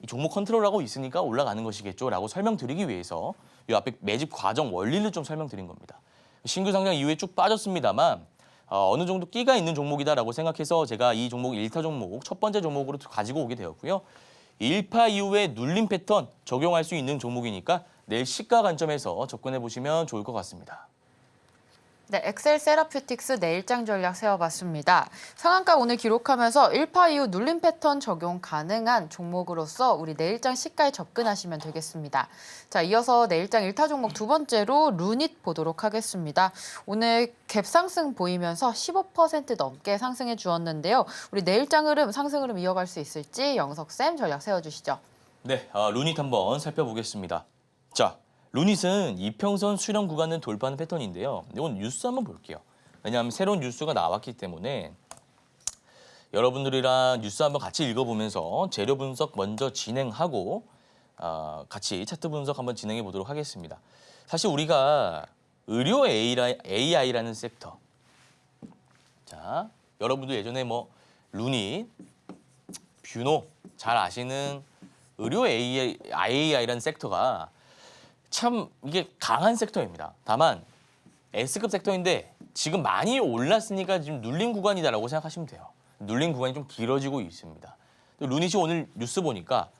이 종목 컨트롤하고 있으니까 올라가는 것이겠죠라고 설명드리기 위해서 이 앞에 매집 과정 원리를 좀 설명드린 겁니다. 신규 상장 이후에 쭉 빠졌습니다만 어느 정도 끼가 있는 종목이다라고 생각해서 제가 이 종목 1타 종목 첫 번째 종목으로 가지고 오게 되었고요. 1파 이후에 눌림 패턴 적용할 수 있는 종목이니까 내일 시가 관점에서 접근해 보시면 좋을 것 같습니다. 네, 엑셀 세라퓨틱스 내일장 전략 세워봤습니다. 상한가 오늘 기록하면서 1파 이후 눌림 패턴 적용 가능한 종목으로서 우리 내일장 시가에 접근하시면 되겠습니다. 자, 이어서 내일장 1타 종목 두 번째로 루닛 보도록 하겠습니다. 오늘 갭 상승 보이면서 15% 넘게 상승해 주었는데요. 우리 내일장 흐름, 상승 흐름 이어갈 수 있을지 영석쌤 전략 세워주시죠. 네, 루닛 한번 살펴보겠습니다. 자, 루닛은 이평선 수렴 구간을 돌파하는 패턴인데요. 이건 뉴스 한번 볼게요. 왜냐하면 새로운 뉴스가 나왔기 때문에 여러분들이랑 뉴스 한번 같이 읽어보면서 재료 분석 먼저 진행하고 같이 차트 분석 한번 진행해 보도록 하겠습니다. 사실 우리가 의료 AI라는 섹터, 자 여러분들 예전에 뭐 루닛, 뷰노 잘 아시는 의료 AI라는 섹터가 참 이게 강한 섹터입니다. 다만 S급 섹터인데 지금 많이 올랐으니까 지금 눌림 구간이다라고 생각하시면 돼요. 눌림 구간이 좀 길어지고 있습니다. 루닛이 오늘 뉴스 보니까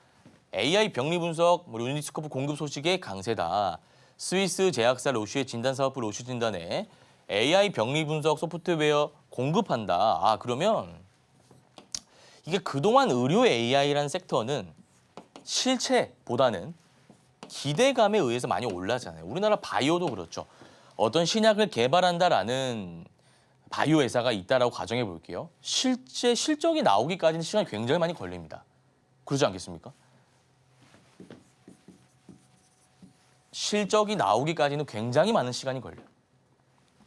AI 병리 분석, 루닛스코프 공급 소식의 강세다. 스위스 제약사 로슈의 진단 사업부 로슈 진단에 AI 병리 분석 소프트웨어 공급한다. 그러면 이게 그동안 의료 AI라는 섹터는 실체보다는 기대감에 의해서 많이 올라잖아요. 우리나라 바이오도 그렇죠. 어떤 신약을 개발한다라는 바이오 회사가 있다라고 가정해 볼게요. 실제 실적이 나오기까지는 시간이 굉장히 많이 걸립니다. 그러지 않겠습니까? 실적이 나오기까지는 굉장히 많은 시간이 걸려요.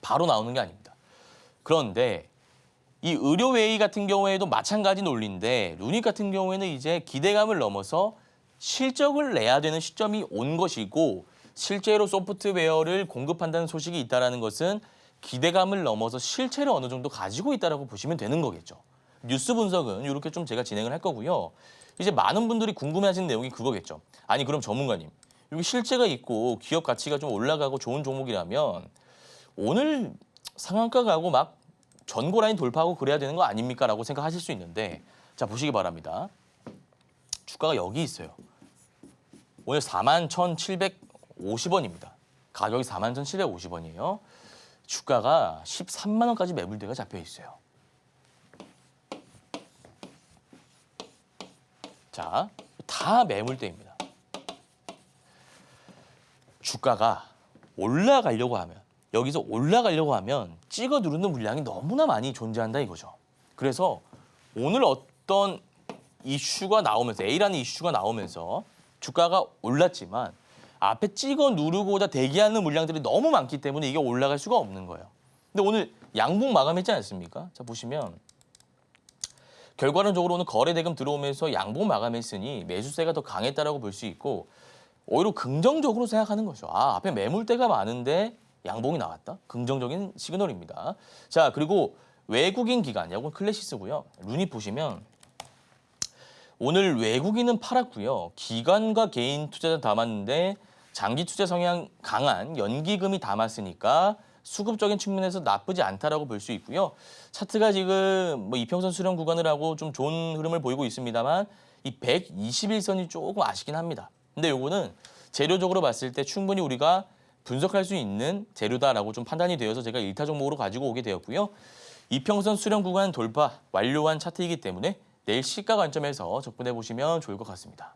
바로 나오는 게 아닙니다. 그런데 이 의료 AI 같은 경우에도 마찬가지 논리인데 루닛 같은 경우에는 이제 기대감을 넘어서 실적을 내야 되는 시점이 온 것이고 실제로 소프트웨어를 공급한다는 소식이 있다는 것은 기대감을 넘어서 실체를 어느 정도 가지고 있다고 보시면 되는 거겠죠. 뉴스 분석은 이렇게 좀 제가 진행을 할 거고요. 이제 많은 분들이 궁금해하시는 내용이 그거겠죠. 아니 그럼 전문가님, 여기 실체가 있고 기업 가치가 좀 올라가고 좋은 종목이라면 오늘 상한가 가고 막 전고 라인 돌파하고 그래야 되는 거 아닙니까? 라고 생각하실 수 있는데 자 보시기 바랍니다. 주가가 여기 있어요. 오늘 41,750원입니다. 가격이 41,750원이에요. 주가가 13만 원까지 매물대가 잡혀 있어요. 자, 다 매물대입니다. 주가가 올라가려고 하면 여기서 올라가려고 하면 찍어 누르는 물량이 너무나 많이 존재한다 이거죠. 그래서 오늘 어떤 이슈가 나오면서 A라는 이슈가 나오면서 주가가 올랐지만 앞에 찍어 누르고자 대기하는 물량들이 너무 많기 때문에 이게 올라갈 수가 없는 거예요. 근데 오늘 양봉 마감했지 않습니까? 자, 보시면 결과론적으로는 거래 대금 들어오면서 양봉 마감했으니 매수세가 더 강했다라고 볼 수 있고 오히려 긍정적으로 생각하는 거죠. 아, 앞에 매물대가 많은데 양봉이 나왔다. 긍정적인 시그널입니다. 자, 그리고 외국인 기관, 이건 클래시스고요. 루닛 보시면 오늘 외국인은 팔았고요. 기관과 개인 투자자 담았는데 장기 투자 성향 강한 연기금이 담았으니까 수급적인 측면에서 나쁘지 않다라고 볼 수 있고요. 차트가 지금 뭐 이평선 수렴 구간을 하고 좀 좋은 흐름을 보이고 있습니다만 이 121선이 조금 아쉽긴 합니다. 근데 요거는 재료적으로 봤을 때 충분히 우리가 분석할 수 있는 재료다라고 좀 판단이 되어서 제가 1타 종목으로 가지고 오게 되었고요. 이평선 수렴 구간 돌파 완료한 차트이기 때문에 내일 시가 관점에서 접근해 보시면 좋을 것 같습니다.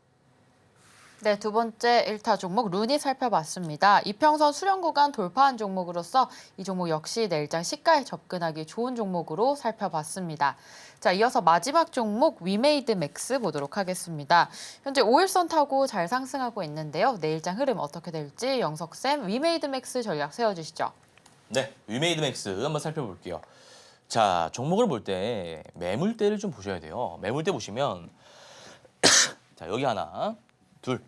네, 두 번째 1타 종목 루닛 살펴봤습니다. 이평선 수렴 구간 돌파한 종목으로서 이 종목 역시 내일장 시가에 접근하기 좋은 종목으로 살펴봤습니다. 자, 이어서 마지막 종목 위메이드 맥스 보도록 하겠습니다. 현재 5일선 타고 잘 상승하고 있는데요. 내일장 흐름 어떻게 될지 영석쌤 위메이드 맥스 전략 세워주시죠. 네, 위메이드 맥스 한번 살펴볼게요. 자, 종목을 볼 때 매물대를 좀 보셔야 돼요. 매물대 보시면 자, 여기 하나, 둘,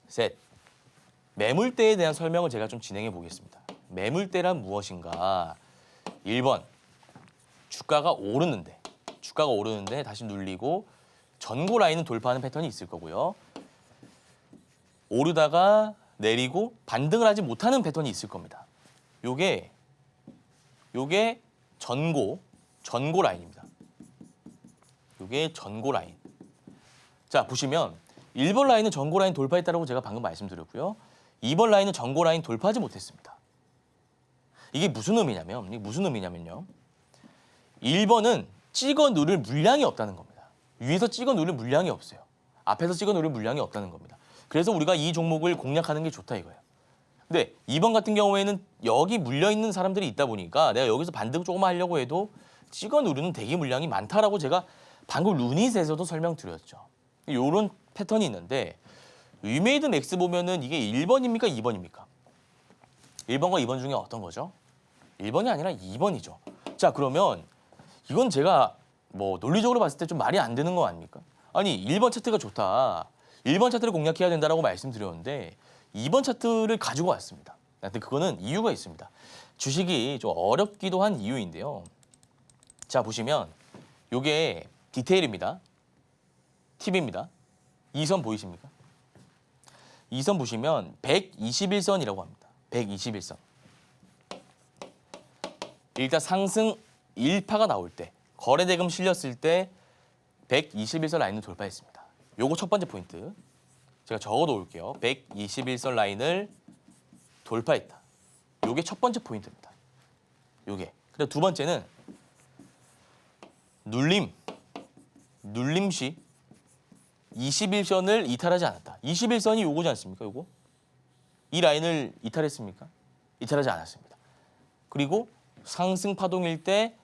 셋. 매물대에 대한 설명을 제가 좀 진행해 보겠습니다. 매물대란 무엇인가? 1번, 주가가 오르는데 다시 눌리고 전고 라인은 돌파하는 패턴이 있을 거고요. 오르다가 내리고 반등을 하지 못하는 패턴이 있을 겁니다. 요게 전고 라인입니다. 요게 전고 라인. 자, 보시면 1번 라인은 전고 라인 돌파했다고 제가 방금 말씀드렸고요. 2번 라인은 전고 라인 돌파하지 못했습니다. 이게 무슨 의미냐면요. 1번은 찍어 누를 물량이 없다는 겁니다. 위에서 찍어 누를 물량이 없어요. 앞에서 찍어 누를 물량이 없다는 겁니다. 그래서 우리가 이 종목을 공략하는 게 좋다 이거예요. 근데 2번 같은 경우에는 여기 물려있는 사람들이 있다 보니까 내가 여기서 반등 조금만 하려고 해도 찍어 누르는 대기 물량이 많다라고 제가 방금 루닛에서도 설명드렸죠. 이런 패턴이 있는데 위메이드 맥스 보면은 이게 1번입니까? 2번입니까? 1번과 2번 중에 어떤 거죠? 1번이 아니라 2번이죠. 자, 그러면 이건 제가 뭐 논리적으로 봤을 때 좀 말이 안 되는 거 아닙니까? 아니, 1번 차트가 좋다. 1번 차트를 공략해야 된다라고 말씀드렸는데 2번 차트를 가지고 왔습니다. 근데 그거는 이유가 있습니다. 주식이 좀 어렵기도 한 이유인데요. 자, 보시면 이게 디테일입니다. 팁입니다. 이 선 보이십니까? 이 선 보시면 121선이라고 합니다. 121선. 일단 상승 1파가 나올 때, 거래대금 실렸을 때 121선 라인을 돌파했습니다. 요거 첫 번째 포인트. 제가 적어 놓을게요. 121선 라인을 돌파했다. 요게 첫 번째 포인트입니다. 요게. 그리고 두 번째는 눌림 시 21선을 이탈하지 않았다. 21선이 요거지 않습니까? 요거. 이 라인을 이탈했습니까? 이탈하지 않았습니다. 그리고 상승 파동일 때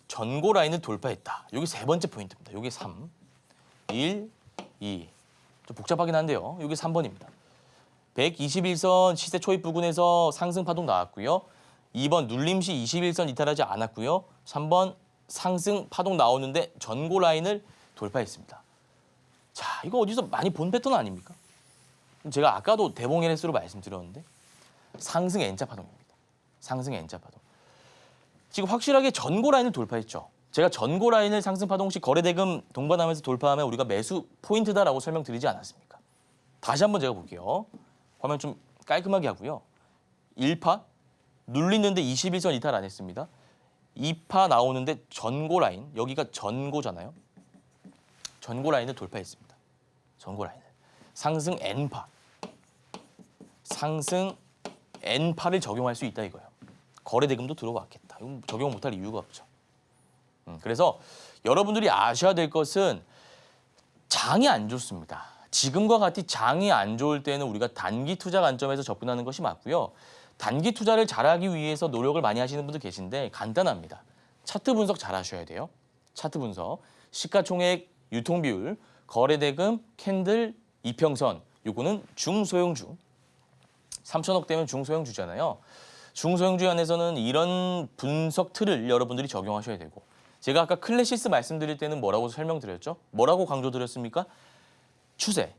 전고 라인을 돌파했다. 여기 세 번째 포인트입니다. 여기 3, 1, 2. 좀 복잡하긴 한데요. 여기 3번입니다. 121선 시세 초입 부근에서 상승 파동 나왔고요. 2번 눌림시 21선 이탈하지 않았고요. 3번 상승 파동 나오는데 전고 라인을 돌파했습니다. 자, 이거 어디서 많이 본 패턴 아닙니까? 제가 아까도 대봉 LS로 말씀드렸는데 상승 N자 파동입니다. 상승 N자 파동. 지금 확실하게 전고 라인을 돌파했죠. 제가 전고 라인을 상승 파동 시 거래대금 동반하면서 돌파하면 우리가 매수 포인트다라고 설명드리지 않았습니까? 다시 한번 제가 볼게요. 화면 좀 깔끔하게 하고요. 1파 눌리는데 21선 이탈 안 했습니다. 2파 나오는데 전고 라인, 여기가 전고잖아요. 전고 라인을 돌파했습니다. 전고 라인을. 상승 N파. 상승 N파를 적용할 수 있다 이거예요. 거래대금도 들어왔겠다. 이건 적용 못할 이유가 없죠. 그래서 여러분들이 아셔야 될 것은 장이 안 좋습니다. 지금과 같이 장이 안 좋을 때는 우리가 단기 투자 관점에서 접근하는 것이 맞고요. 단기 투자를 잘하기 위해서 노력을 많이 하시는 분들 계신데 간단합니다. 차트 분석 잘 하셔야 돼요. 차트 분석, 시가총액, 유통비율, 거래대금, 캔들, 이평선, 요거는 중소형주 3천억대면 중소형주잖아요. 중소형주 안에서는 이런 분석 틀을 여러분들이 적용하셔야 되고 제가 아까 클래시스 말씀드릴 때는 뭐라고 설명드렸죠? 뭐라고 강조드렸습니까? 추세,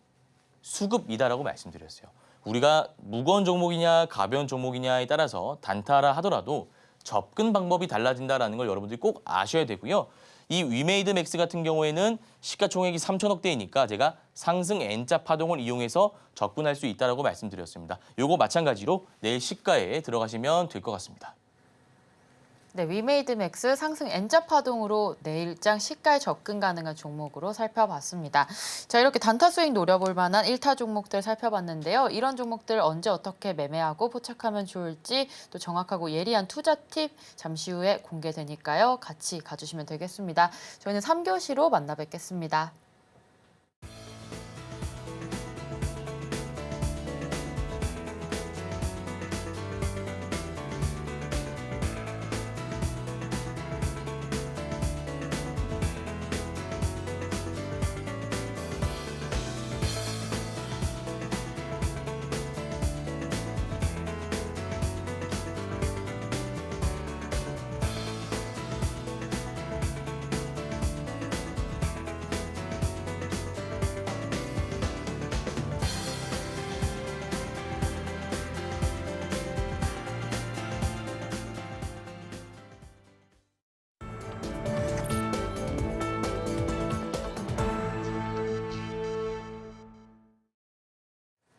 수급이다라고 말씀드렸어요. 우리가 무거운 종목이냐 가벼운 종목이냐에 따라서 단타라 하더라도 접근 방법이 달라진다는 걸 여러분들이 꼭 아셔야 되고요. 이 위메이드 맥스 같은 경우에는 시가총액이 3천억대이니까 제가 상승 N자 파동을 이용해서 접근할 수 있다고 말씀드렸습니다. 요거 마찬가지로 내일 시가에 들어가시면 될 것 같습니다. 네, 위메이드 맥스 상승 N자 파동으로 내일장 시가에 접근 가능한 종목으로 살펴봤습니다. 자, 이렇게 단타 수익 노려볼 만한 1타 종목들 살펴봤는데요. 이런 종목들 언제 어떻게 매매하고 포착하면 좋을지 또 정확하고 예리한 투자 팁 잠시 후에 공개되니까요. 같이 가주시면 되겠습니다. 저희는 3교시로 만나 뵙겠습니다.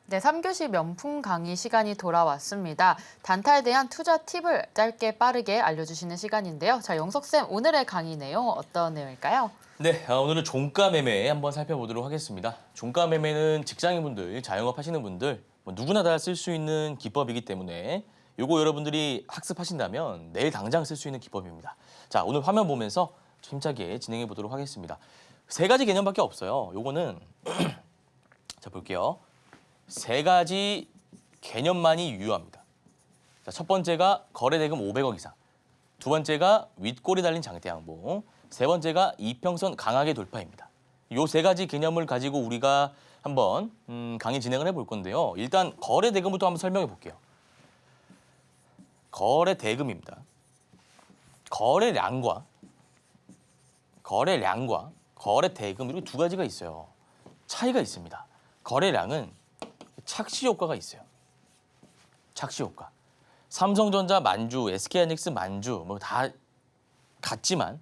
네, 3교시 명품 강의 시간이 돌아왔습니다. 단타에 대한 투자 팁을 짧게 빠르게 알려주시는 시간인데요. 자, 영석쌤, 오늘의 강의 내용 어떤 내용일까요? 네, 오늘은 종가 매매 한번 살펴보도록 하겠습니다. 종가 매매는 직장인분들, 자영업 하시는 분들 누구나 다 쓸 수 있는 기법이기 때문에 요거 여러분들이 학습하신다면 내일 당장 쓸 수 있는 기법입니다. 자, 오늘 화면 보면서 힘차게 진행해 보도록 하겠습니다. 3가지 개념밖에 없어요. 요거는 자, 볼게요. 3가지 개념만이 유효합니다. 자, 첫 번째가 거래대금 500억 이상, 두 번째가 윗골이 달린 장대 양봉, 세 번째가 이평선 강하게 돌파입니다. 이 3가지 개념을 가지고 우리가 한번 강의 진행을 해볼 건데요. 일단 거래대금부터 한번 설명해 볼게요. 거래대금입니다. 거래량과 거래대금 이렇게 2가지가 있어요. 차이가 있습니다. 거래량은 착시 효과가 있어요. 착시 효과. 삼성전자 만주, SK하이닉스 만주 뭐 다 같지만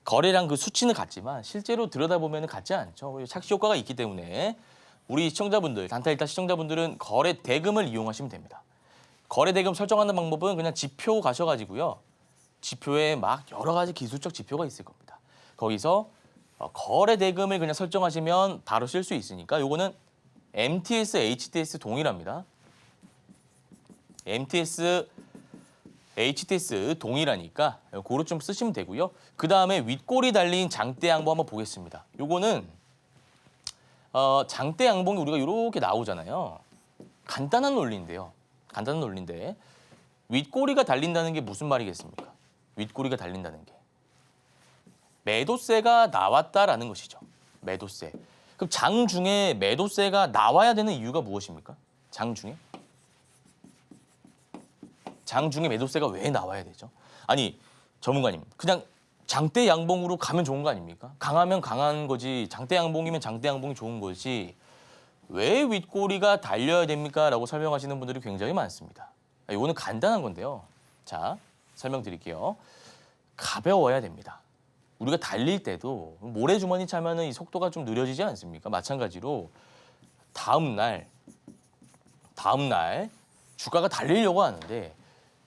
거래량 그 수치는 같지만 실제로 들여다보면 같지 않죠. 착시 효과가 있기 때문에 우리 시청자분들, 단타 1타 시청자분들은 거래 대금을 이용하시면 됩니다. 거래 대금 설정하는 방법은 그냥 지표 가셔가지고요. 지표에 막 여러 가지 기술적 지표가 있을 겁니다. 거기서 거래 대금을 그냥 설정하시면 바로 쓸 수 있으니까 요거는 MTS, HTS 동일합니다. MTS, HTS 동일하니까 그거 좀 쓰시면 되고요. 그 다음에 윗골이 달린 장대 양봉 한번 보겠습니다. 요거는 장대 양봉이 우리가 이렇게 나오잖아요. 간단한 논리인데요. 간단한 논리인데 윗꼬리가 달린다는 게 무슨 말이겠습니까? 윗꼬리가 달린다는 게 매도세가 나왔다라는 것이죠. 매도세. 그럼 장중에 매도세가 나와야 되는 이유가 무엇입니까? 장중에 매도세가 왜 나와야 되죠? 아니 전문가님 그냥 장대 양봉으로 가면 좋은 거 아닙니까? 강하면 강한 거지 장대 양봉이면 장대 양봉이 좋은 거지 왜 윗꼬리가 달려야 됩니까? 라고 설명하시는 분들이 굉장히 많습니다. 이거는 간단한 건데요. 자, 설명드릴게요. 가벼워야 됩니다. 우리가 달릴 때도 모래주머니 차면은 이 속도가 좀 느려지지 않습니까? 마찬가지로 다음 날 주가가 달리려고 하는데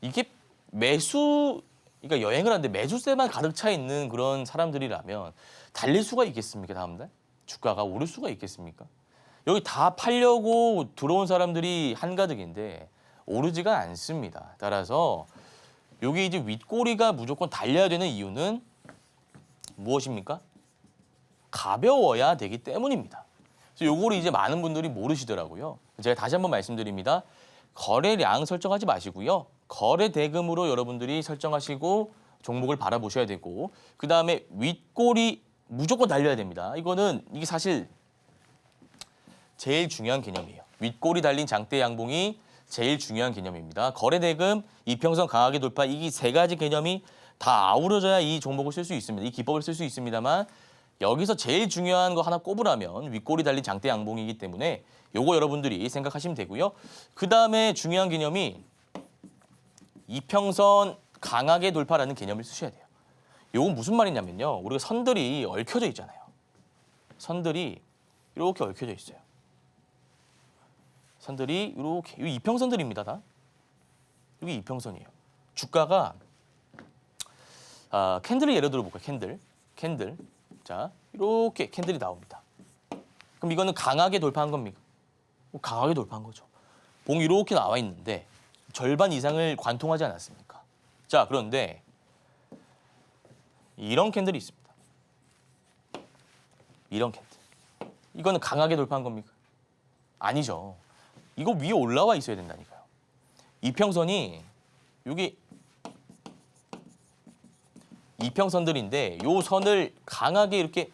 이게 그러니까 여행을 하는데 매수세만 가득 차 있는 그런 사람들이라면 달릴 수가 있겠습니까? 다음 날 주가가 오를 수가 있겠습니까? 여기 다 팔려고 들어온 사람들이 한가득인데 오르지가 않습니다. 따라서 여기 이제 윗꼬리가 무조건 달려야 되는 이유는 무엇입니까? 가벼워야 되기 때문입니다. 그래서 요거를 이제 많은 분들이 모르시더라고요. 제가 다시 한번 말씀드립니다. 거래량 설정하지 마시고요. 거래 대금으로 여러분들이 설정하시고 종목을 바라보셔야 되고 그 다음에 윗꼬리 무조건 달려야 됩니다. 이게 사실 제일 중요한 개념이에요. 윗꼬리 달린 장대 양봉이 제일 중요한 개념입니다. 거래대금, 이평선 강하게 돌파 이 세 가지 개념이 다 아우러져야 이 종목을 쓸 수 있습니다. 이 기법을 쓸 수 있습니다만 여기서 제일 중요한 거 하나 꼽으라면 윗골이 달린 장대 양봉이기 때문에 요거 여러분들이 생각하시면 되고요. 그다음에 중요한 개념이 이평선 강하게 돌파라는 개념을 쓰셔야 돼요. 요건 무슨 말이냐면요. 우리가 선들이 얽혀져 있잖아요. 선들이 이렇게 얽혀져 있어요. 선들이 이렇게 이 이평선들입니다. 다. 이게 이평선이에요. 주가가 캔들을 예를 들어 볼까요? 캔들. 자, 이렇게 캔들이 나옵니다. 그럼 이거는 강하게 돌파한 겁니까? 강하게 돌파한 거죠. 봉이 이렇게 나와 있는데 절반 이상을 관통하지 않았습니까? 자, 그런데 이런 캔들이 있습니다. 이런 캔들. 이거는 강하게 돌파한 겁니까? 아니죠. 이거 위에 올라와 있어야 된다니까요. 이평선이 여기 이평선들인데 요 선을 강하게 이렇게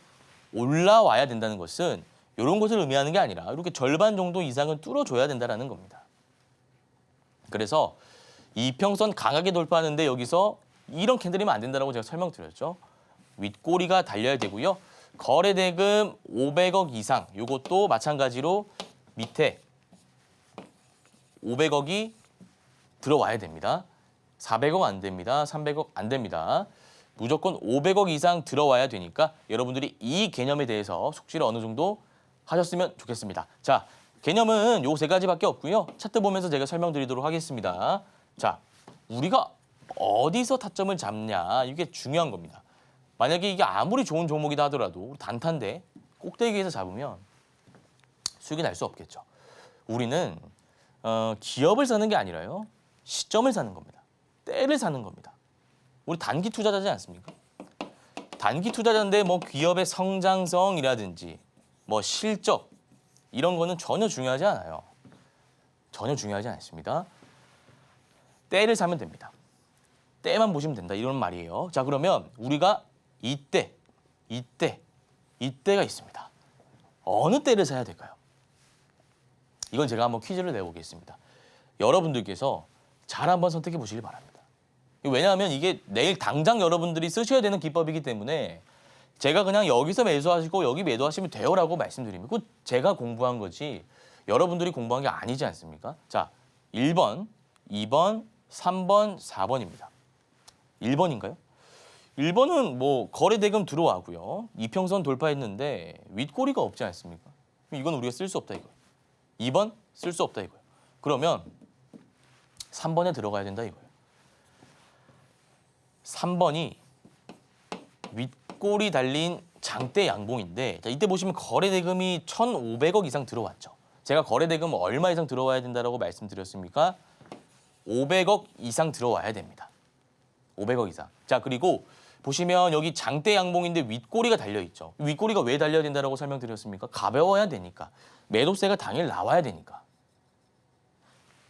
올라와야 된다는 것은 이런 것을 의미하는 게 아니라 이렇게 절반 정도 이상은 뚫어줘야 된다는 겁니다. 그래서 이평선 강하게 돌파하는데 여기서 이런 캔들이면 안 된다고 제가 설명드렸죠. 윗꼬리가 달려야 되고요. 거래대금 500억 이상 이것도 마찬가지로 밑에 500억이 들어와야 됩니다. 400억 안 됩니다. 300억 안 됩니다. 무조건 500억 이상 들어와야 되니까 여러분들이 이 개념에 대해서 숙지를 어느 정도 하셨으면 좋겠습니다. 자, 개념은 요 세 가지밖에 없고요. 차트 보면서 제가 설명드리도록 하겠습니다. 자, 우리가 어디서 타점을 잡냐 이게 중요한 겁니다. 만약에 이게 아무리 좋은 종목이다 하더라도 단타인데 꼭대기에서 잡으면 수익이 날 수 없겠죠. 우리는 기업을 사는 게 아니라요. 시점을 사는 겁니다. 때를 사는 겁니다. 우리 단기 투자자지 않습니까? 단기 투자자인데 뭐 기업의 성장성이라든지 뭐 실적 이런 거는 전혀 중요하지 않아요. 전혀 중요하지 않습니다. 때를 사면 됩니다. 때만 보시면 된다 이런 말이에요. 자, 그러면 우리가 이때가 있습니다. 어느 때를 사야 될까요? 이건 제가 한번 퀴즈를 내보겠습니다. 여러분들께서 잘 한번 선택해 보시기 바랍니다. 왜냐하면 이게 내일 당장 여러분들이 쓰셔야 되는 기법이기 때문에 제가 그냥 여기서 매수하시고 여기 매도하시면 돼요라고 말씀드립니다. 그거 제가 공부한 거지 여러분들이 공부한 게 아니지 않습니까? 자, 1번, 2번, 3번, 4번입니다. 1번인가요? 1번은 뭐 거래대금 들어와고요. 이평선 돌파했는데 윗꼬리가 없지 않습니까? 이건 우리가 쓸 수 없다 이거예요. 2번 쓸 수 없다 이거예요. 그러면 3번에 들어가야 된다 이거예요. 3번이 윗골이 달린 장대 양봉인데 자, 이때 보시면 거래대금이 1,500억 이상 들어왔죠. 제가 거래대금 얼마 이상 들어와야 된다고 말씀드렸습니까? 500억 이상 들어와야 됩니다. 500억 이상. 자, 그리고 보시면 여기 장대 양봉인데 윗꼬리가 달려있죠. 윗꼬리가 왜 달려야 된다고 설명드렸습니까? 가벼워야 되니까. 매도세가 당일 나와야 되니까.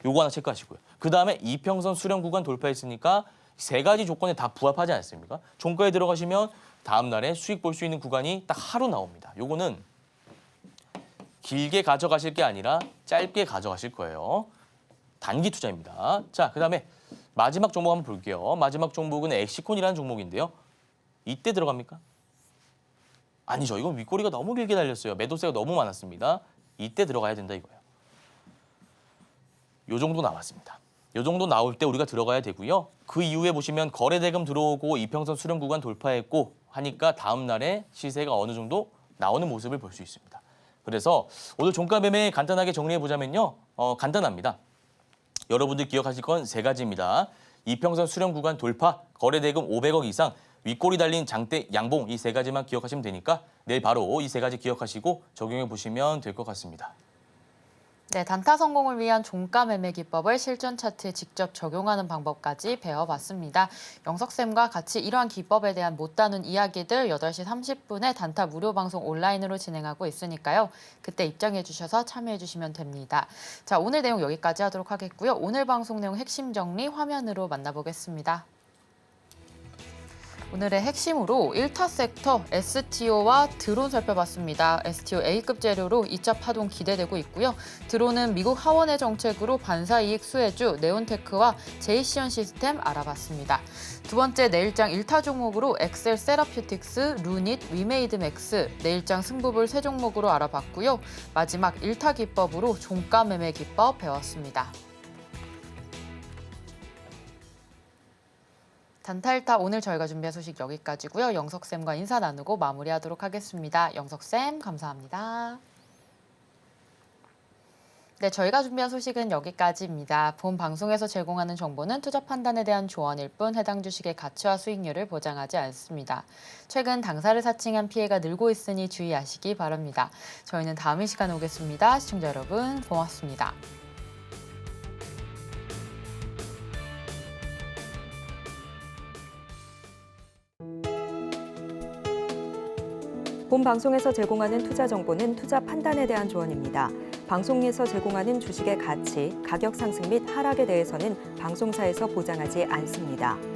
요거 하나 체크하시고요. 그 다음에 이평선 수렴 구간 돌파했으니까 세 가지 조건에 다 부합하지 않습니까? 종가에 들어가시면 다음 날에 수익 볼 수 있는 구간이 딱 하루 나옵니다. 요거는 길게 가져가실 게 아니라 짧게 가져가실 거예요. 단기 투자입니다. 자, 그 다음에 마지막 종목 한번 볼게요. 마지막 종목은 엑시콘이라는 종목인데요. 이때 들어갑니까? 아니죠. 이건 윗꼬리가 너무 길게 달렸어요. 매도세가 너무 많았습니다. 이때 들어가야 된다 이거예요. 요 정도 나왔습니다. 요 정도 나올 때 우리가 들어가야 되고요. 그 이후에 보시면 거래대금 들어오고 이평선 수렴 구간 돌파했고 하니까 다음 날에 시세가 어느 정도 나오는 모습을 볼 수 있습니다. 그래서 오늘 종가 매매 간단하게 정리해 보자면요. 간단합니다. 여러분들 기억하실 건 세 가지입니다. 이평선 수렴 구간 돌파, 거래대금 500억 이상, 윗꼬리 달린 장대 양봉 이 세 가지만 기억하시면 되니까 내일 바로 이 세 가지 기억하시고 적용해 보시면 될 것 같습니다. 네, 단타 성공을 위한 종가 매매 기법을 실전 차트에 직접 적용하는 방법까지 배워봤습니다. 영석쌤과 같이 이러한 기법에 대한 못 다룬 이야기들 8시 30분에 단타 무료 방송 온라인으로 진행하고 있으니까요. 그때 입장해 주셔서 참여해 주시면 됩니다. 자, 오늘 내용 여기까지 하도록 하겠고요. 오늘 방송 내용 핵심 정리 화면으로 만나보겠습니다. 오늘의 핵심으로 1타 섹터 STO와 드론 살펴봤습니다. STO A급 재료로 2차 파동 기대되고 있고요. 드론은 미국 하원의 정책으로 반사이익 수혜주 네온테크와 제이시언 시스템 알아봤습니다. 두 번째 내일장 1타 종목으로 엑셀 세라퓨틱스, 루닛, 위메이드맥스, 내일장 승부불 세 종목으로 알아봤고요. 마지막 1타 기법으로 종가 매매 기법 배웠습니다. 단타일타 오늘 저희가 준비한 소식 여기까지고요. 영석쌤과 인사 나누고 마무리하도록 하겠습니다. 영석쌤 감사합니다. 네, 저희가 준비한 소식은 여기까지입니다. 본 방송에서 제공하는 정보는 투자 판단에 대한 조언일 뿐 해당 주식의 가치와 수익률을 보장하지 않습니다. 최근 당사를 사칭한 피해가 늘고 있으니 주의하시기 바랍니다. 저희는 다음 이 시간에 오겠습니다. 시청자 여러분 고맙습니다. 본 방송에서 제공하는 투자 정보는 투자 판단에 대한 조언입니다. 방송에서 제공하는 주식의 가치, 가격 상승 및 하락에 대해서는 방송사에서 보장하지 않습니다.